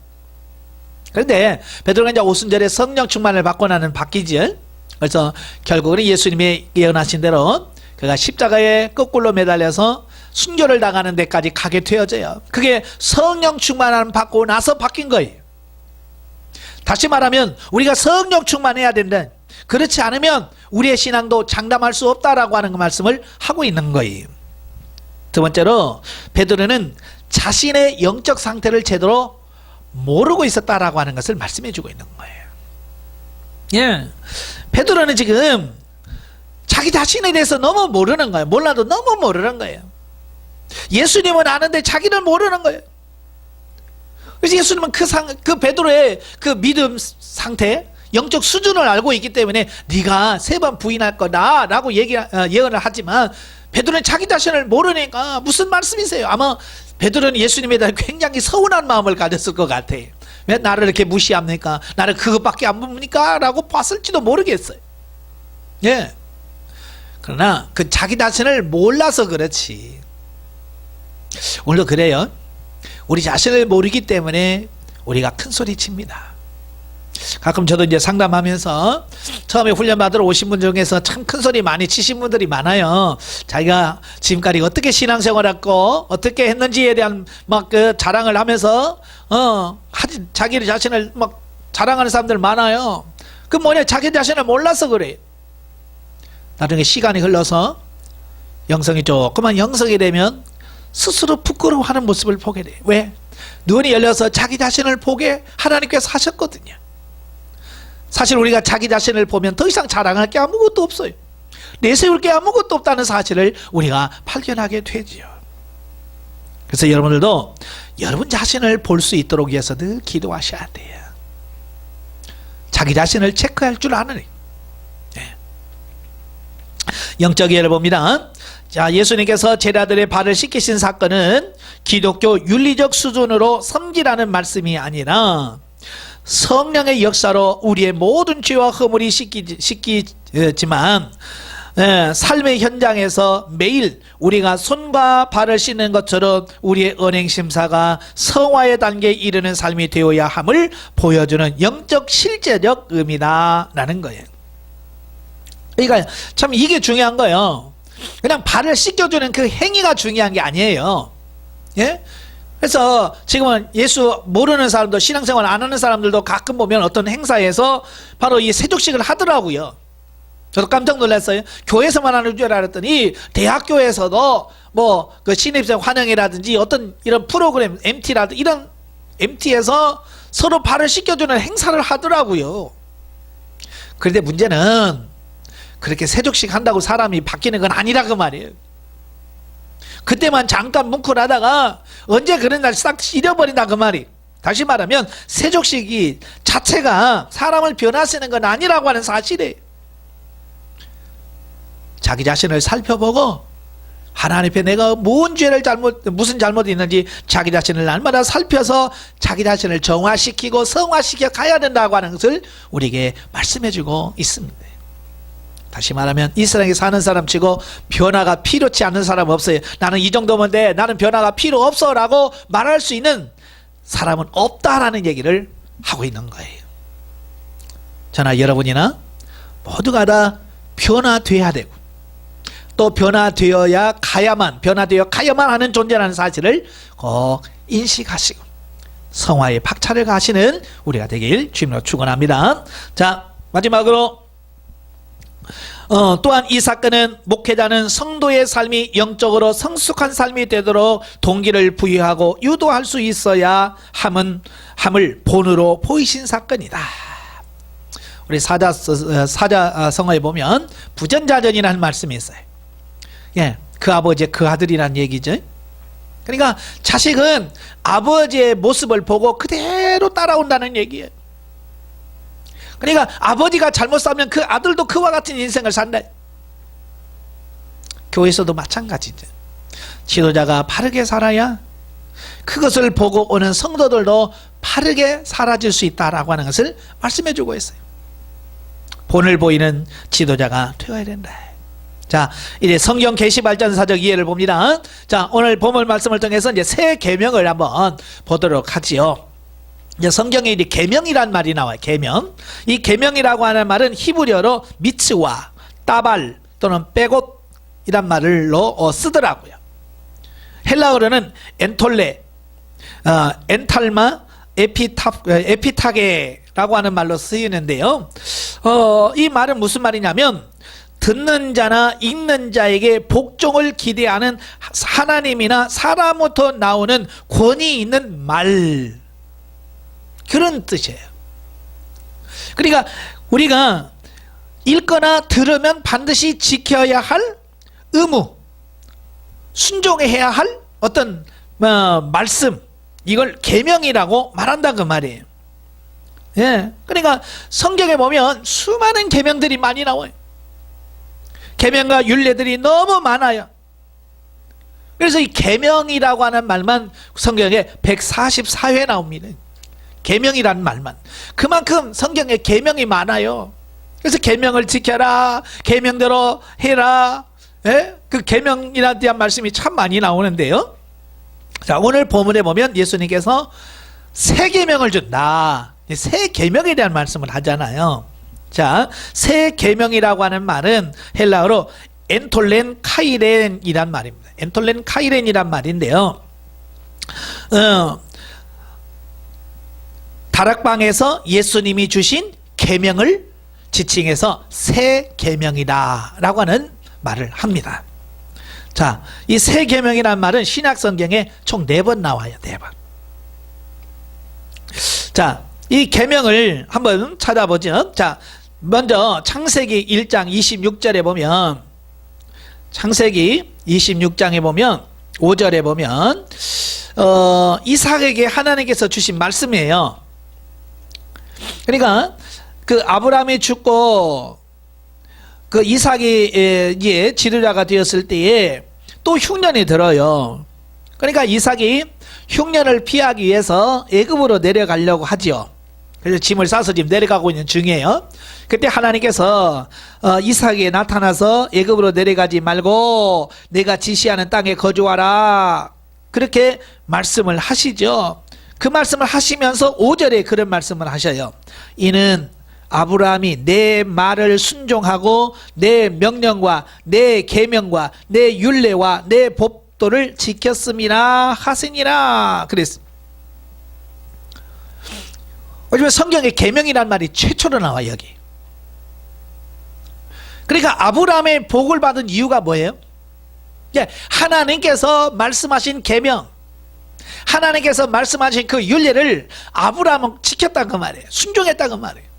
그런데 베드로가 이제 오순절에 성령 충만을 받고 나는 바뀌지. 그래서 결국은 예수님이 예언하신 대로 그가 십자가에 거꾸로 매달려서 순교를 당하는 데까지 가게 되어져요. 그게 성령 충만을 받고 나서 바뀐 거예요. 다시 말하면 우리가 성령 충만해야 된다. 그렇지 않으면 우리의 신앙도 장담할 수 없다라고 하는 그 말씀을 하고 있는 거예요. 두 번째로 베드로는 자신의 영적 상태를 제대로 모르고 있었다라고 하는 것을 말씀해 주고 있는 거예요. 베드로는 지금 자기 자신에 대해서 너무 모르는 거예요. 몰라도 너무 모르는 거예요. 예수님은 아는데 자기는 모르는 거예요. 그래서 예수님은 그 베드로의 그 믿음 상태, 영적 수준을 알고 있기 때문에 네가 3번 부인할 거다 라고 예언을 하지만 베드로는 자기 자신을 모르니까 무슨 말씀이세요? 아마 베드로는 예수님에 대한 굉장히 서운한 마음을 가졌을 것 같아요. 왜 나를 이렇게 무시합니까? 나를 그것밖에 안 봅니까? 라고 봤을지도 모르겠어요. 그러나 그 자기 자신을 몰라서 그렇지. 오늘도 그래요. 우리 자신을 모르기 때문에 우리가 큰 소리 칩니다. 가끔 저도 이제 상담하면서 처음에 훈련 받으러 오신 분 중에서 참 큰 소리 많이 치신 분들이 많아요. 자기가 지금까지 어떻게 신앙생활했고 어떻게 했는지에 대한 막 그 자랑을 하면서 자기 자신을 막 자랑하는 사람들 많아요. 그 뭐냐, 자기 자신을 몰라서 그래요. 나중에 시간이 흘러서 영성이 조그만 영성이 되면 스스로 부끄러워하는 모습을 보게 돼요. 왜? 눈이 열려서 자기 자신을 보게 하나님께서 하셨거든요. 사실 우리가 자기 자신을 보면 더 이상 자랑할 게 아무것도 없어요. 내세울 게 아무것도 없다는 사실을 우리가 발견하게 되죠. 그래서 여러분들도 여러분 자신을 볼 수 있도록 위해서 늘 기도하셔야 돼요. 자기 자신을 체크할 줄 아는. 영적 예를 봅니다. 자, 예수님께서 제자들의 발을 씻기신 사건은 기독교 윤리적 수준으로 섬기라는 말씀이 아니라 성령의 역사로 우리의 모든 죄와 허물이 씻기지만 삶의 현장에서 매일 우리가 손과 발을 씻는 것처럼 우리의 언행심사가 성화의 단계에 이르는 삶이 되어야 함을 보여주는 영적 실제적 의미다라는 거예요. 그러니까 참 이게 중요한 거예요. 그냥 발을 씻겨주는 그 행위가 중요한 게 아니에요. 그래서 지금은 예수 모르는 사람도, 신앙생활 안 하는 사람들도 가끔 보면 어떤 행사에서 바로 이 세족식을 하더라고요. 저도 깜짝 놀랐어요. 교회에서만 하는 줄 알았더니 대학교에서도 뭐 그 신입생 환영회라든지 어떤 이런 프로그램 MT라든지 이런 MT에서 서로 발을 씻겨주는 행사를 하더라고요. 그런데 문제는 그렇게 세족식 한다고 사람이 바뀌는 건 아니라 그 말이에요. 그때만 잠깐 뭉클하다가 언제 그런 날 싹 잃어버린다 그 말이. 다시 말하면 세족식이 자체가 사람을 변화시키는 건 아니라고 하는 사실이에요. 자기 자신을 살펴보고 하나님 앞에 내가 무슨 잘못이 있는지 자기 자신을 날마다 살펴서 자기 자신을 정화시키고 성화시켜 가야 된다고 하는 것을 우리에게 말씀해주고 있습니다. 다시 말하면 이 세상에 사는 사람 치고 변화가 필요치 않는 사람 없어요. 나는 이 정도면 돼, 나는 변화가 필요 없어 라고 말할 수 있는 사람은 없다라는 얘기를 하고 있는 거예요. 저나 여러분이나 모두가 다 변화돼야 되고 또 변화되어 가야만 하는 존재라는 사실을 꼭 인식하시고 성화의 박차를 가시는 우리가 되길 주님으로 축원합니다. 자, 마지막으로 또한 이 사건은 목회자는 성도의 삶이 영적으로 성숙한 삶이 되도록 동기를 부여하고 유도할 수 있어야 함을 본으로 보이신 사건이다. 우리 사자성어에 보면 부전자전이라는 말씀이 있어요. 예, 그 아버지 그 아들이란 얘기죠. 그러니까 자식은 아버지의 모습을 보고 그대로 따라온다는 얘기예요. 그러니까 아버지가 잘못 살면 그 아들도 그와 같은 인생을 산다. 교회에서도 마찬가지죠. 지도자가 바르게 살아야 그것을 보고 오는 성도들도 바르게 살아질 수 있다라고 하는 것을 말씀해 주고 있어요. 본을 보이는 지도자가 되어야 된다. 자, 이제 성경 계시 발전사적 이해를 봅니다. 자, 오늘 본문 말씀을 통해서 이제 새 계명을 한번 보도록 하지요. 이제 성경에 이제 계명이란 말이 나와요. 계명. 이 계명이라고 하는 말은 히브리어로 미츠와, 따발 또는 빼곳이란 말로 쓰더라고요. 헬라어로는 엔톨레, 엔탈마, 에피타게라고 하는 말로 쓰이는데요. 이 말은 무슨 말이냐면 듣는 자나 읽는 자에게 복종을 기대하는 하나님이나 사람부터 나오는 권위 있는 말, 그런 뜻이에요. 그러니까 우리가 읽거나 들으면 반드시 지켜야 할 의무, 순종해야 할 어떤 말씀, 이걸 계명이라고 말한다 그 말이에요. 예, 그러니까 성경에 보면 수많은 계명들이 많이 나와요. 계명과 율례들이 너무 많아요. 그래서 이 계명이라고 하는 말만 성경에 144회 나옵니다. 계명이라는 말만. 그만큼 성경에 계명이 많아요. 그래서 계명을 지켜라, 계명대로 해라. 예? 그 계명이라는 대한 말씀이 참 많이 나오는데요. 자, 오늘 본문에 보면 예수님께서 새 계명을 준다. 새 계명에 대한 말씀을 하잖아요. 자, 새 계명이라고 하는 말은 헬라어로 엔톨렌 카이렌이란 말입니다. 엔톨렌 카이렌이란 말인데요. 다락방에서 예수님이 주신 계명을 지칭해서 새 계명이다라고 하는 말을 합니다. 자, 이 새 계명이라는 말은 신약 성경에 총 4번 나와요. 4번. 자, 이 계명을 한번 찾아보죠. 자, 먼저 창세기 1장 26절에 보면, 창세기 26장에 보면 5절에 보면 이삭에게 하나님께서 주신 말씀이에요. 그러니까 그 아브라함이 죽고 그 이삭이 지도자가 되었을 때에 또 흉년이 들어요. 그러니까 이삭이 흉년을 피하기 위해서 애굽으로 내려가려고 하지요. 그래서 짐을 싸서 지금 내려가고 있는 중이에요. 그때 하나님께서 이삭에게 나타나서 애굽으로 내려가지 말고 내가 지시하는 땅에 거주하라, 그렇게 말씀을 하시죠. 그 말씀을 하시면서 5절에 그런 말씀을 하셔요. 이는 아브라함이 내 말을 순종하고 내 명령과 내 계명과 내 율례와 내 법도를 지켰음이라 하시니라 그랬습니다. 요즘에 성경에 계명이란 말이 최초로 나와요. 여기. 그러니까 아브라함의 복을 받은 이유가 뭐예요? 하나님께서 말씀하신 계명, 하나님께서 말씀하신 그 율례를 아브라함은 지켰다는 그 말이에요. 순종했다는 그 말이에요.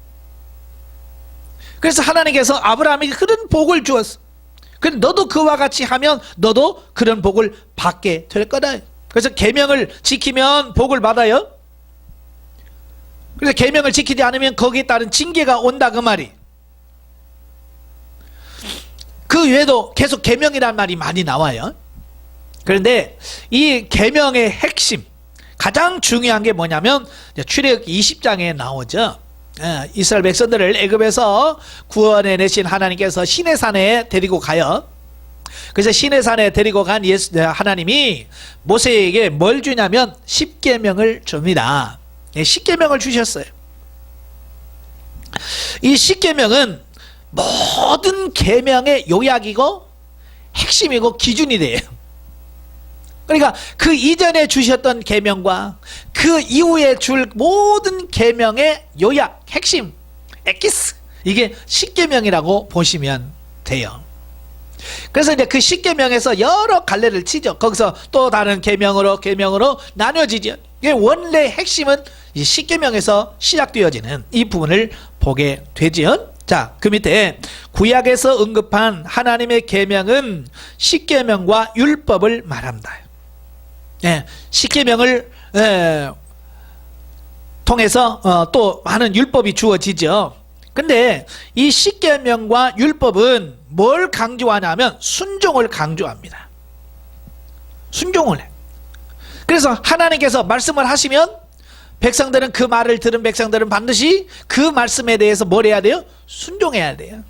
그래서 하나님께서 아브라함에게 그런 복을 주었어. 그런데 너도 그와 같이 하면 너도 그런 복을 받게 될 거다. 그래서 계명을 지키면 복을 받아요. 그래서 계명을 지키지 않으면 거기에 따른 징계가 온다 그 말이. 그 외에도 계속 계명이라는 말이 많이 나와요. 그런데 이 계명의 핵심, 가장 중요한 게 뭐냐면 출애굽기 20장에 나오죠. 이스라엘 백성들을 애굽에서 구원해 내신 하나님께서 시내산에 데리고 가요. 그래서 시내산에 데리고 간 하나님이 모세에게 뭘 주냐면 십계명을 줍니다. 십계명을 주셨어요. 이 십계명은 모든 계명의 요약이고 핵심이고 기준이 돼요. 그러니까 그 이전에 주셨던 계명과 그 이후에 줄 모든 계명의 요약, 핵심, 엑기스, 이게 십계명이라고 보시면 돼요. 그래서 이제 그 10계명에서 여러 갈래를 치죠. 거기서 또 다른 계명으로 나뉘어지죠. 이게 원래 핵심은 이 10계명에서 시작되어지는 이 부분을 보게 되죠. 자, 그 밑에 구약에서 언급한 하나님의 계명은 10계명과 율법을 말합니다. 예, 10계명을 통해서 또 많은 율법이 주어지죠. 근데 이 10계명과 율법은 뭘 강조하냐면 순종을 강조합니다. 순종을 해. 그래서 하나님께서 말씀을 하시면 백성들은 그 말을 들은 백성들은 반드시 그 말씀에 대해서 뭘 해야 돼요? 순종해야 돼요.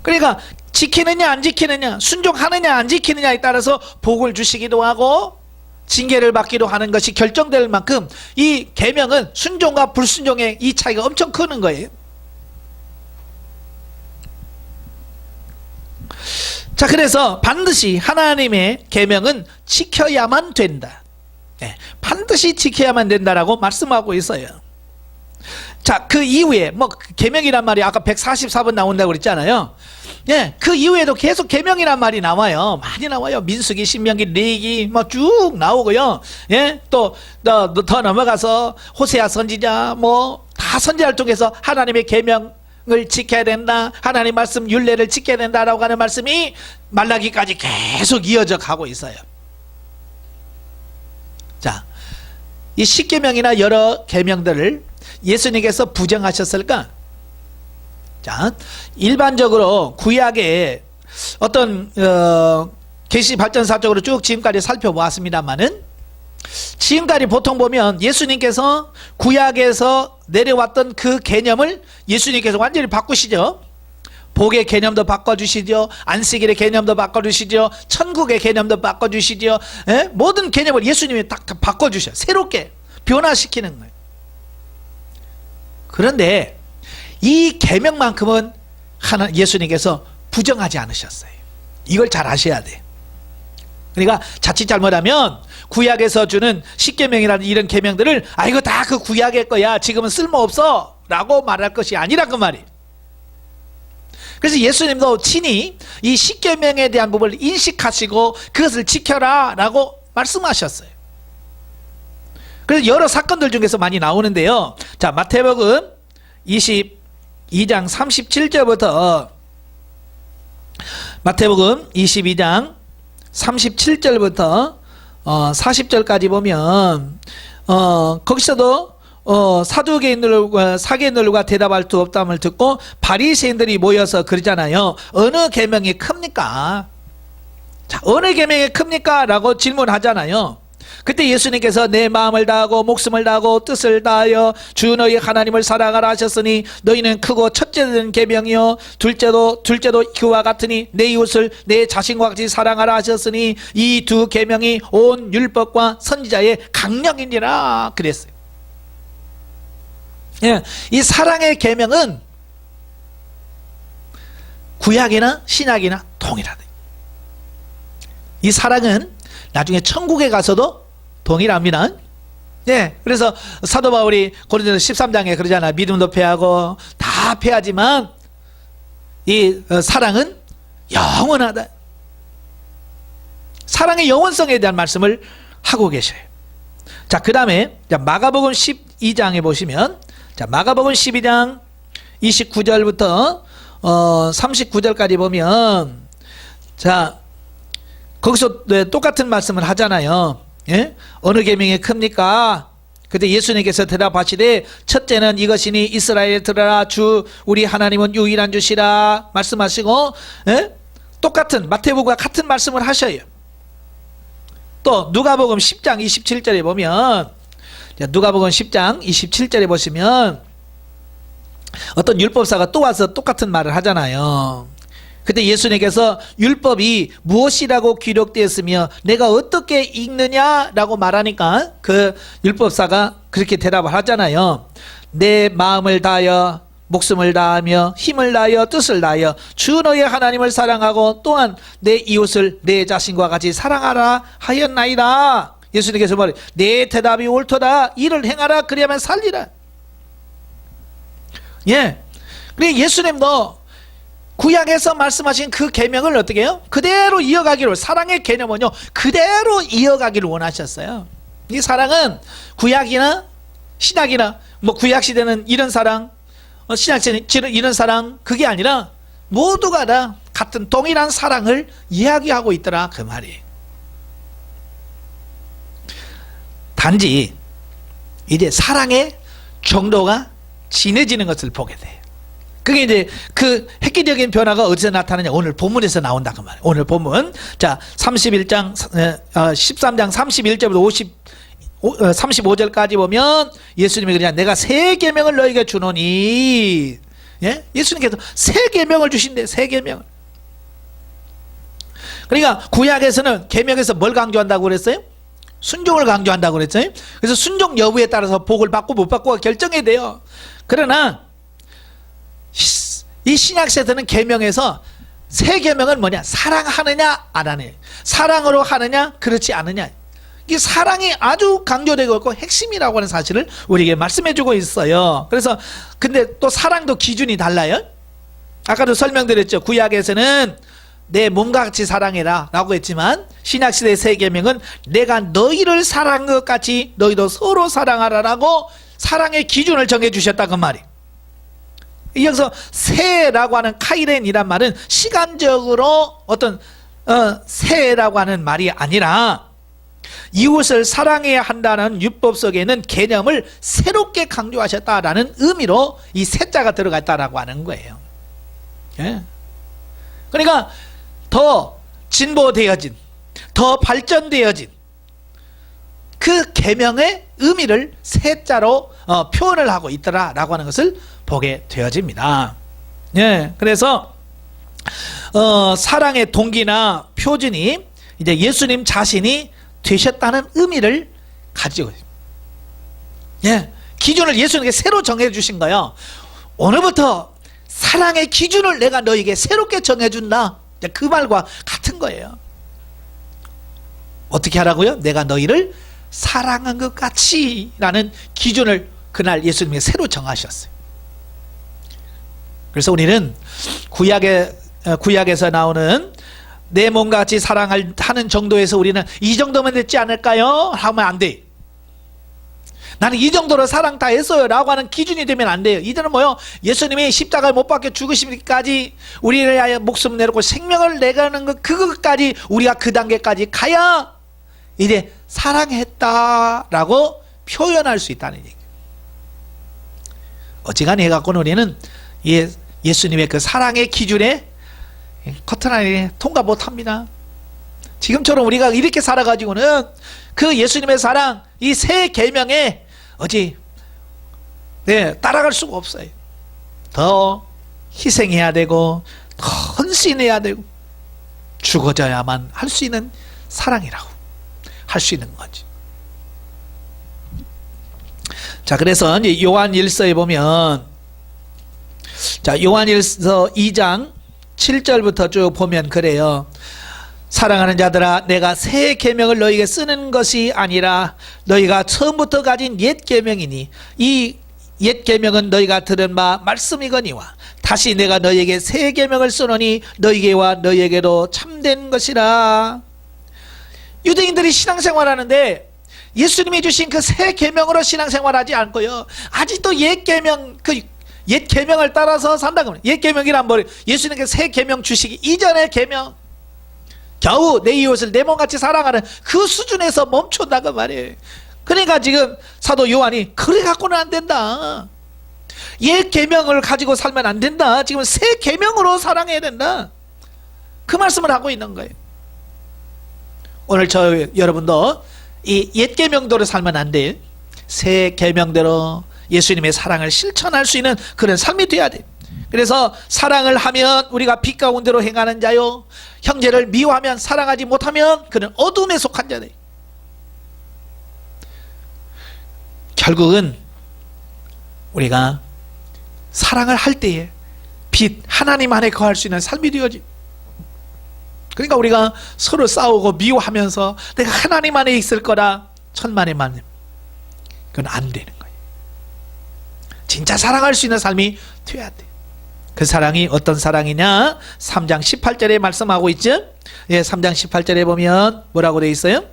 그러니까 지키느냐 안 지키느냐, 순종하느냐 안 지키느냐에 따라서 복을 주시기도 하고 징계를 받기도 하는 것이 결정될 만큼 이 계명은 순종과 불순종의 이 차이가 엄청 크는 거예요. 자, 그래서 반드시 하나님의 계명은 지켜야만 된다. 네, 반드시 지켜야만 된다라고 말씀하고 있어요. 자, 그 이후에 뭐 계명이란 말이 아까 144번 나온다고 그랬잖아요. 예, 그 이후에도 계속 계명이란 말이 나와요. 많이 나와요. 민수기, 신명기, 레위기 뭐 쭉 나오고요. 예, 또 더 넘어가서 호세아 선지자 뭐 다 선지자를 통해서 하나님의 계명을 지켜야 된다. 하나님 말씀 율례를 지켜야 된다라고 하는 말씀이 말라기까지 계속 이어져 가고 있어요. 자, 이 10계명이나 여러 계명들을 예수님께서 부정하셨을까? 자, 일반적으로 구약의 어떤 계시 발전사적으로 쭉 지금까지 살펴보았습니다만은 지금까지 보통 보면 예수님께서 구약에서 내려왔던 그 개념을 예수님께서 완전히 바꾸시죠. 복의 개념도 바꿔주시죠. 안식일의 개념도 바꿔주시죠. 천국의 개념도 바꿔주시죠. 예? 모든 개념을 예수님이 딱 바꿔주셔요. 새롭게 변화시키는 거예요. 그런데 이 계명만큼은 예수님께서 부정하지 않으셨어요. 이걸 잘 아셔야 돼요. 그러니까 자칫 잘못하면 구약에서 주는 10계명이라는 이런 계명들을 이거 다 그 구약의 거야, 지금은 쓸모없어 라고 말할 것이 아니라 그 말이에요. 그래서 예수님도 친히 이 10계명에 대한 부분을 인식하시고 그것을 지켜라 라고 말씀하셨어요. 그래서 여러 사건들 중에서 많이 나오는데요. 자, 마태복음 22장 37절부터 마태복음 22장 37절부터 40절까지 보면 거기서도 사두개인들과 사개인들과 대답할 수 없다함을 듣고 바리새인들이 모여서 그러잖아요. 어느 계명이 큽니까? 자, 어느 계명이 큽니까? 라고 질문하잖아요. 그때 예수님께서 내 마음을 다하고 목숨을 다하고 뜻을 다하여 주 너희 하나님을 사랑하라 하셨으니 너희는 크고 첫째는 계명이요 둘째도 그와 같으니 내 이웃을 내 자신과 같이 사랑하라 하셨으니 이 두 계명이 온 율법과 선지자의 강령이니라 그랬어요. 예, 이 사랑의 계명은 구약이나 신약이나 동일하다. 이 사랑은 나중에 천국에 가서도 동일합니다. 예, 그래서 사도 바울이 고린도서 13장에 그러잖아. 믿음도 패하고 다 패하지만 이 사랑은 영원하다. 사랑의 영원성에 대한 말씀을 하고 계셔요. 자, 그 다음에 마가복음 12장에 보시면, 자, 마가복음 12장 29절부터 39절까지 보면, 자, 거기서 똑같은 말씀을 하잖아요. 예? 어느 계명이 큽니까? 그때 예수님께서 대답하시되 첫째는 이것이니 이스라엘 들으라 주 우리 하나님은 유일한 주시라 말씀하시고, 예? 똑같은 마태복음과 같은 말씀을 하셔요. 또 누가복음 10장 27절에 보면, 누가복음 10장 27절에 보시면 어떤 율법사가 또 와서 똑같은 말을 하잖아요. 그때 예수님께서 율법이 무엇이라고 기록되었으며 내가 어떻게 읽느냐라고 말하니까 그 율법사가 그렇게 대답을 하잖아요. 내 마음을 다하여 목숨을 다하며 힘을 다하여 뜻을 다하여 주 너의 하나님을 사랑하고 또한 내 이웃을 내 자신과 같이 사랑하라 하였나이다. 예수님께서 말해 내 대답이 옳도다. 이를 행하라 그리하면 살리라. 예, 그래 예수님도 구약에서 말씀하신 그 계명을 어떻게 해요? 그대로 이어가기를, 사랑의 개념은요 그대로 이어가기를 원하셨어요. 이 사랑은 구약이나 신약이나 뭐 구약 시대는 이런 사랑, 신약 시대는 이런 사랑, 그게 아니라 모두가 다 같은 동일한 사랑을 이야기하고 있더라 그 말이에요. 단지 이제 사랑의 정도가 진해지는 것을 보게 돼요. 그게 이제 그 획기적인 변화가 어디서 나타나냐? 오늘 본문에서 나온다 그 말이에요. 오늘 본문 자 31장 13장 31절부터 35절까지 보면 예수님이 그냥 내가 새 계명을 너에게 주노니, 예? 예수님께서 새 계명을 주신대. 새 계명을. 그러니까 구약에서는 계명에서 뭘 강조한다고 그랬어요? 순종을 강조한다고 그랬어요. 그래서 순종 여부에 따라서 복을 받고 못 받고가 결정이 돼요. 그러나 이 신약 세대는 계명에서 새 계명은 뭐냐? 사랑하느냐 안 하느냐, 사랑으로 하느냐 그렇지 않느냐, 이 사랑이 아주 강조되고 있고 핵심이라고 하는 사실을 우리에게 말씀해주고 있어요. 그래서 근데 또 사랑도 기준이 달라요. 아까도 설명드렸죠. 구약에서는 내 몸과 같이 사랑해라 라고 했지만 신약시대의 새 계명은 내가 너희를 사랑한 것 같이 너희도 서로 사랑하라 라고 사랑의 기준을 정해주셨다 그 말이. 여기서 새라고 하는 카이렌이란 말은 시간적으로 어떤 새라고 하는 말이 아니라 이웃을 사랑해야 한다는 율법 속에는 개념을 새롭게 강조하셨다라는 의미로 이 새자가 들어가 있다라고 하는 거예요. 예. 그러니까 더 진보되어진, 더 발전되어진 그 계명의 의미를 새자로 표현을 하고 있더라라고 하는 것을 보게 되어집니다. 예, 그래서 사랑의 동기나 표준이 이제 예수님 자신이 되셨다는 의미를 가지고 있어요. 예, 기준을 예수님께 새로 정해 주신 거예요. 오늘부터 사랑의 기준을 내가 너에게 새롭게 정해준다. 그 말과 같은 거예요. 어떻게 하라고요? 내가 너희를 사랑한 것 같이 라는 기준을 그날 예수님이 새로 정하셨어요. 그래서 우리는 구약에서 나오는 내 몸과 같이 사랑하는 정도에서 우리는 이 정도면 됐지 않을까요? 하면 안 돼. 나는 이 정도로 사랑 다 했어요 라고 하는 기준이 되면 안 돼요. 이제는 뭐요? 예수님이 십자가를 못 박혀 죽으시기까지 우리를 위하여 목숨 내놓고 생명을 내가는 것, 그것까지 우리가 그 단계까지 가야 이제 사랑했다라고 표현할 수 있다는 얘기예요. 어지간히 해갖고는 우리는 예수님의 그 사랑의 기준에 커튼라인에 통과 못합니다. 지금처럼 우리가 이렇게 살아가지고는 그 예수님의 사랑, 이 새 계명에 따라갈 수가 없어요. 더 희생해야 되고 더 헌신해야 되고 죽어져야만 할 수 있는 사랑이라고 할 수 있는 거지. 자, 그래서 이제 요한일서에 보면, 자, 요한일서 2장 7절부터 쭉 보면 그래요. 사랑하는 자들아, 내가 새 계명을 너희에게 쓰는 것이 아니라 너희가 처음부터 가진 옛 계명이니 이 옛 계명은 너희가 들은 바 말씀이거니와 다시 내가 너희에게 새 계명을 쓰노니 너희에게와 너희에게도 참된 것이라. 유대인들이 신앙생활하는데 예수님이 주신 그 새 계명으로 신앙생활하지 않고요, 아직도 옛 계명, 그 옛 계명을 따라서 산다고 합니다. 옛 계명이란 뭐, 예수님께 새 계명 주시기 이전의 계명, 겨우 내 이웃을 내 몸같이 사랑하는 그 수준에서 멈춘다고 말이에요. 그러니까 지금 사도 요한이 그래 갖고는 안 된다, 옛 계명을 가지고 살면 안 된다, 지금 새 계명으로 사랑해야 된다, 그 말씀을 하고 있는 거예요. 오늘 여러분도 이 옛 계명대로 살면 안 돼. 새 계명대로 예수님의 사랑을 실천할 수 있는 그런 삶이 돼야 돼. 그래서 사랑을 하면 우리가 빛 가운데로 행하는 자요, 형제를 미워하면, 사랑하지 못하면 그는 어둠에 속한 자다. 결국은 우리가 사랑을 할 때에 빛 하나님 안에 거할 수 있는 삶이 되어지. 그러니까 우리가 서로 싸우고 미워하면서 내가 하나님 안에 있을 거라 천만의 만님, 그건 안 되는 거예요. 진짜 사랑할 수 있는 삶이 돼야 돼. 그 사랑이 어떤 사랑이냐? 3장 18절에 말씀하고 있죠. 예, 3장 18절에 보면 뭐라고 되어 있어요?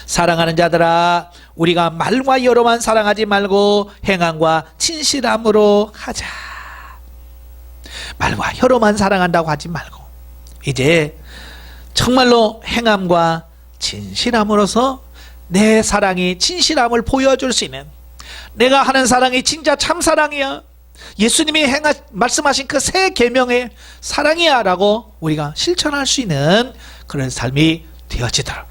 사랑하는 자들아, 우리가 말과 여로만 사랑하지 말고 행함과 진실함으로 하자. 말과 혀로만 사랑한다고 하지 말고 이제 정말로 행함과 진실함으로서 내 사랑이 진실함을 보여줄 수 있는, 내가 하는 사랑이 진짜 참사랑이야, 예수님이 말씀하신 그 새 계명의 사랑이야 라고 우리가 실천할 수 있는 그런 삶이 되어지도록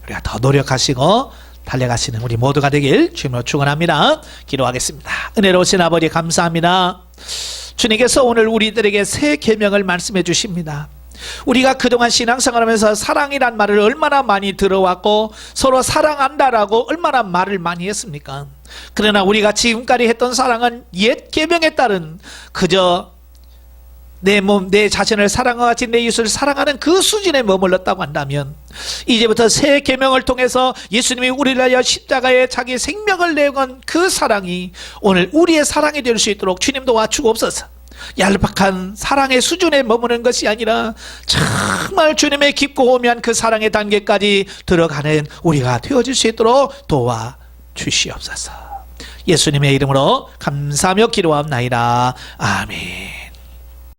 우리가 더 노력하시고 달려가시는 우리 모두가 되길 주님으로 축원합니다. 기도하겠습니다. 은혜로우신 아버지 감사합니다. 주님께서 오늘 우리들에게 새 계명을 말씀해 주십니다. 우리가 그동안 신앙생활하면서 사랑이란 말을 얼마나 많이 들어왔고 서로 사랑한다라고 얼마나 말을 많이 했습니까? 그러나 우리가 지금까지 했던 사랑은 옛 계명에 따른 그저 내 몸, 내 자신을 사랑과 같이 내 이웃을 사랑하는 그 수준에 머물렀다고 한다면 이제부터 새 계명을 통해서 예수님이 우리를 위하여 십자가에 자기 생명을 내건 그 사랑이 오늘 우리의 사랑이 될 수 있도록 주님 도와주옵소서. 얄팍한 사랑의 수준에 머무는 것이 아니라 정말 주님의 깊고 오묘한 그 사랑의 단계까지 들어가는 우리가 되어질 수 있도록 도와주시옵소서. 예수님의 이름으로 감사하며 기도합나이다. 아멘.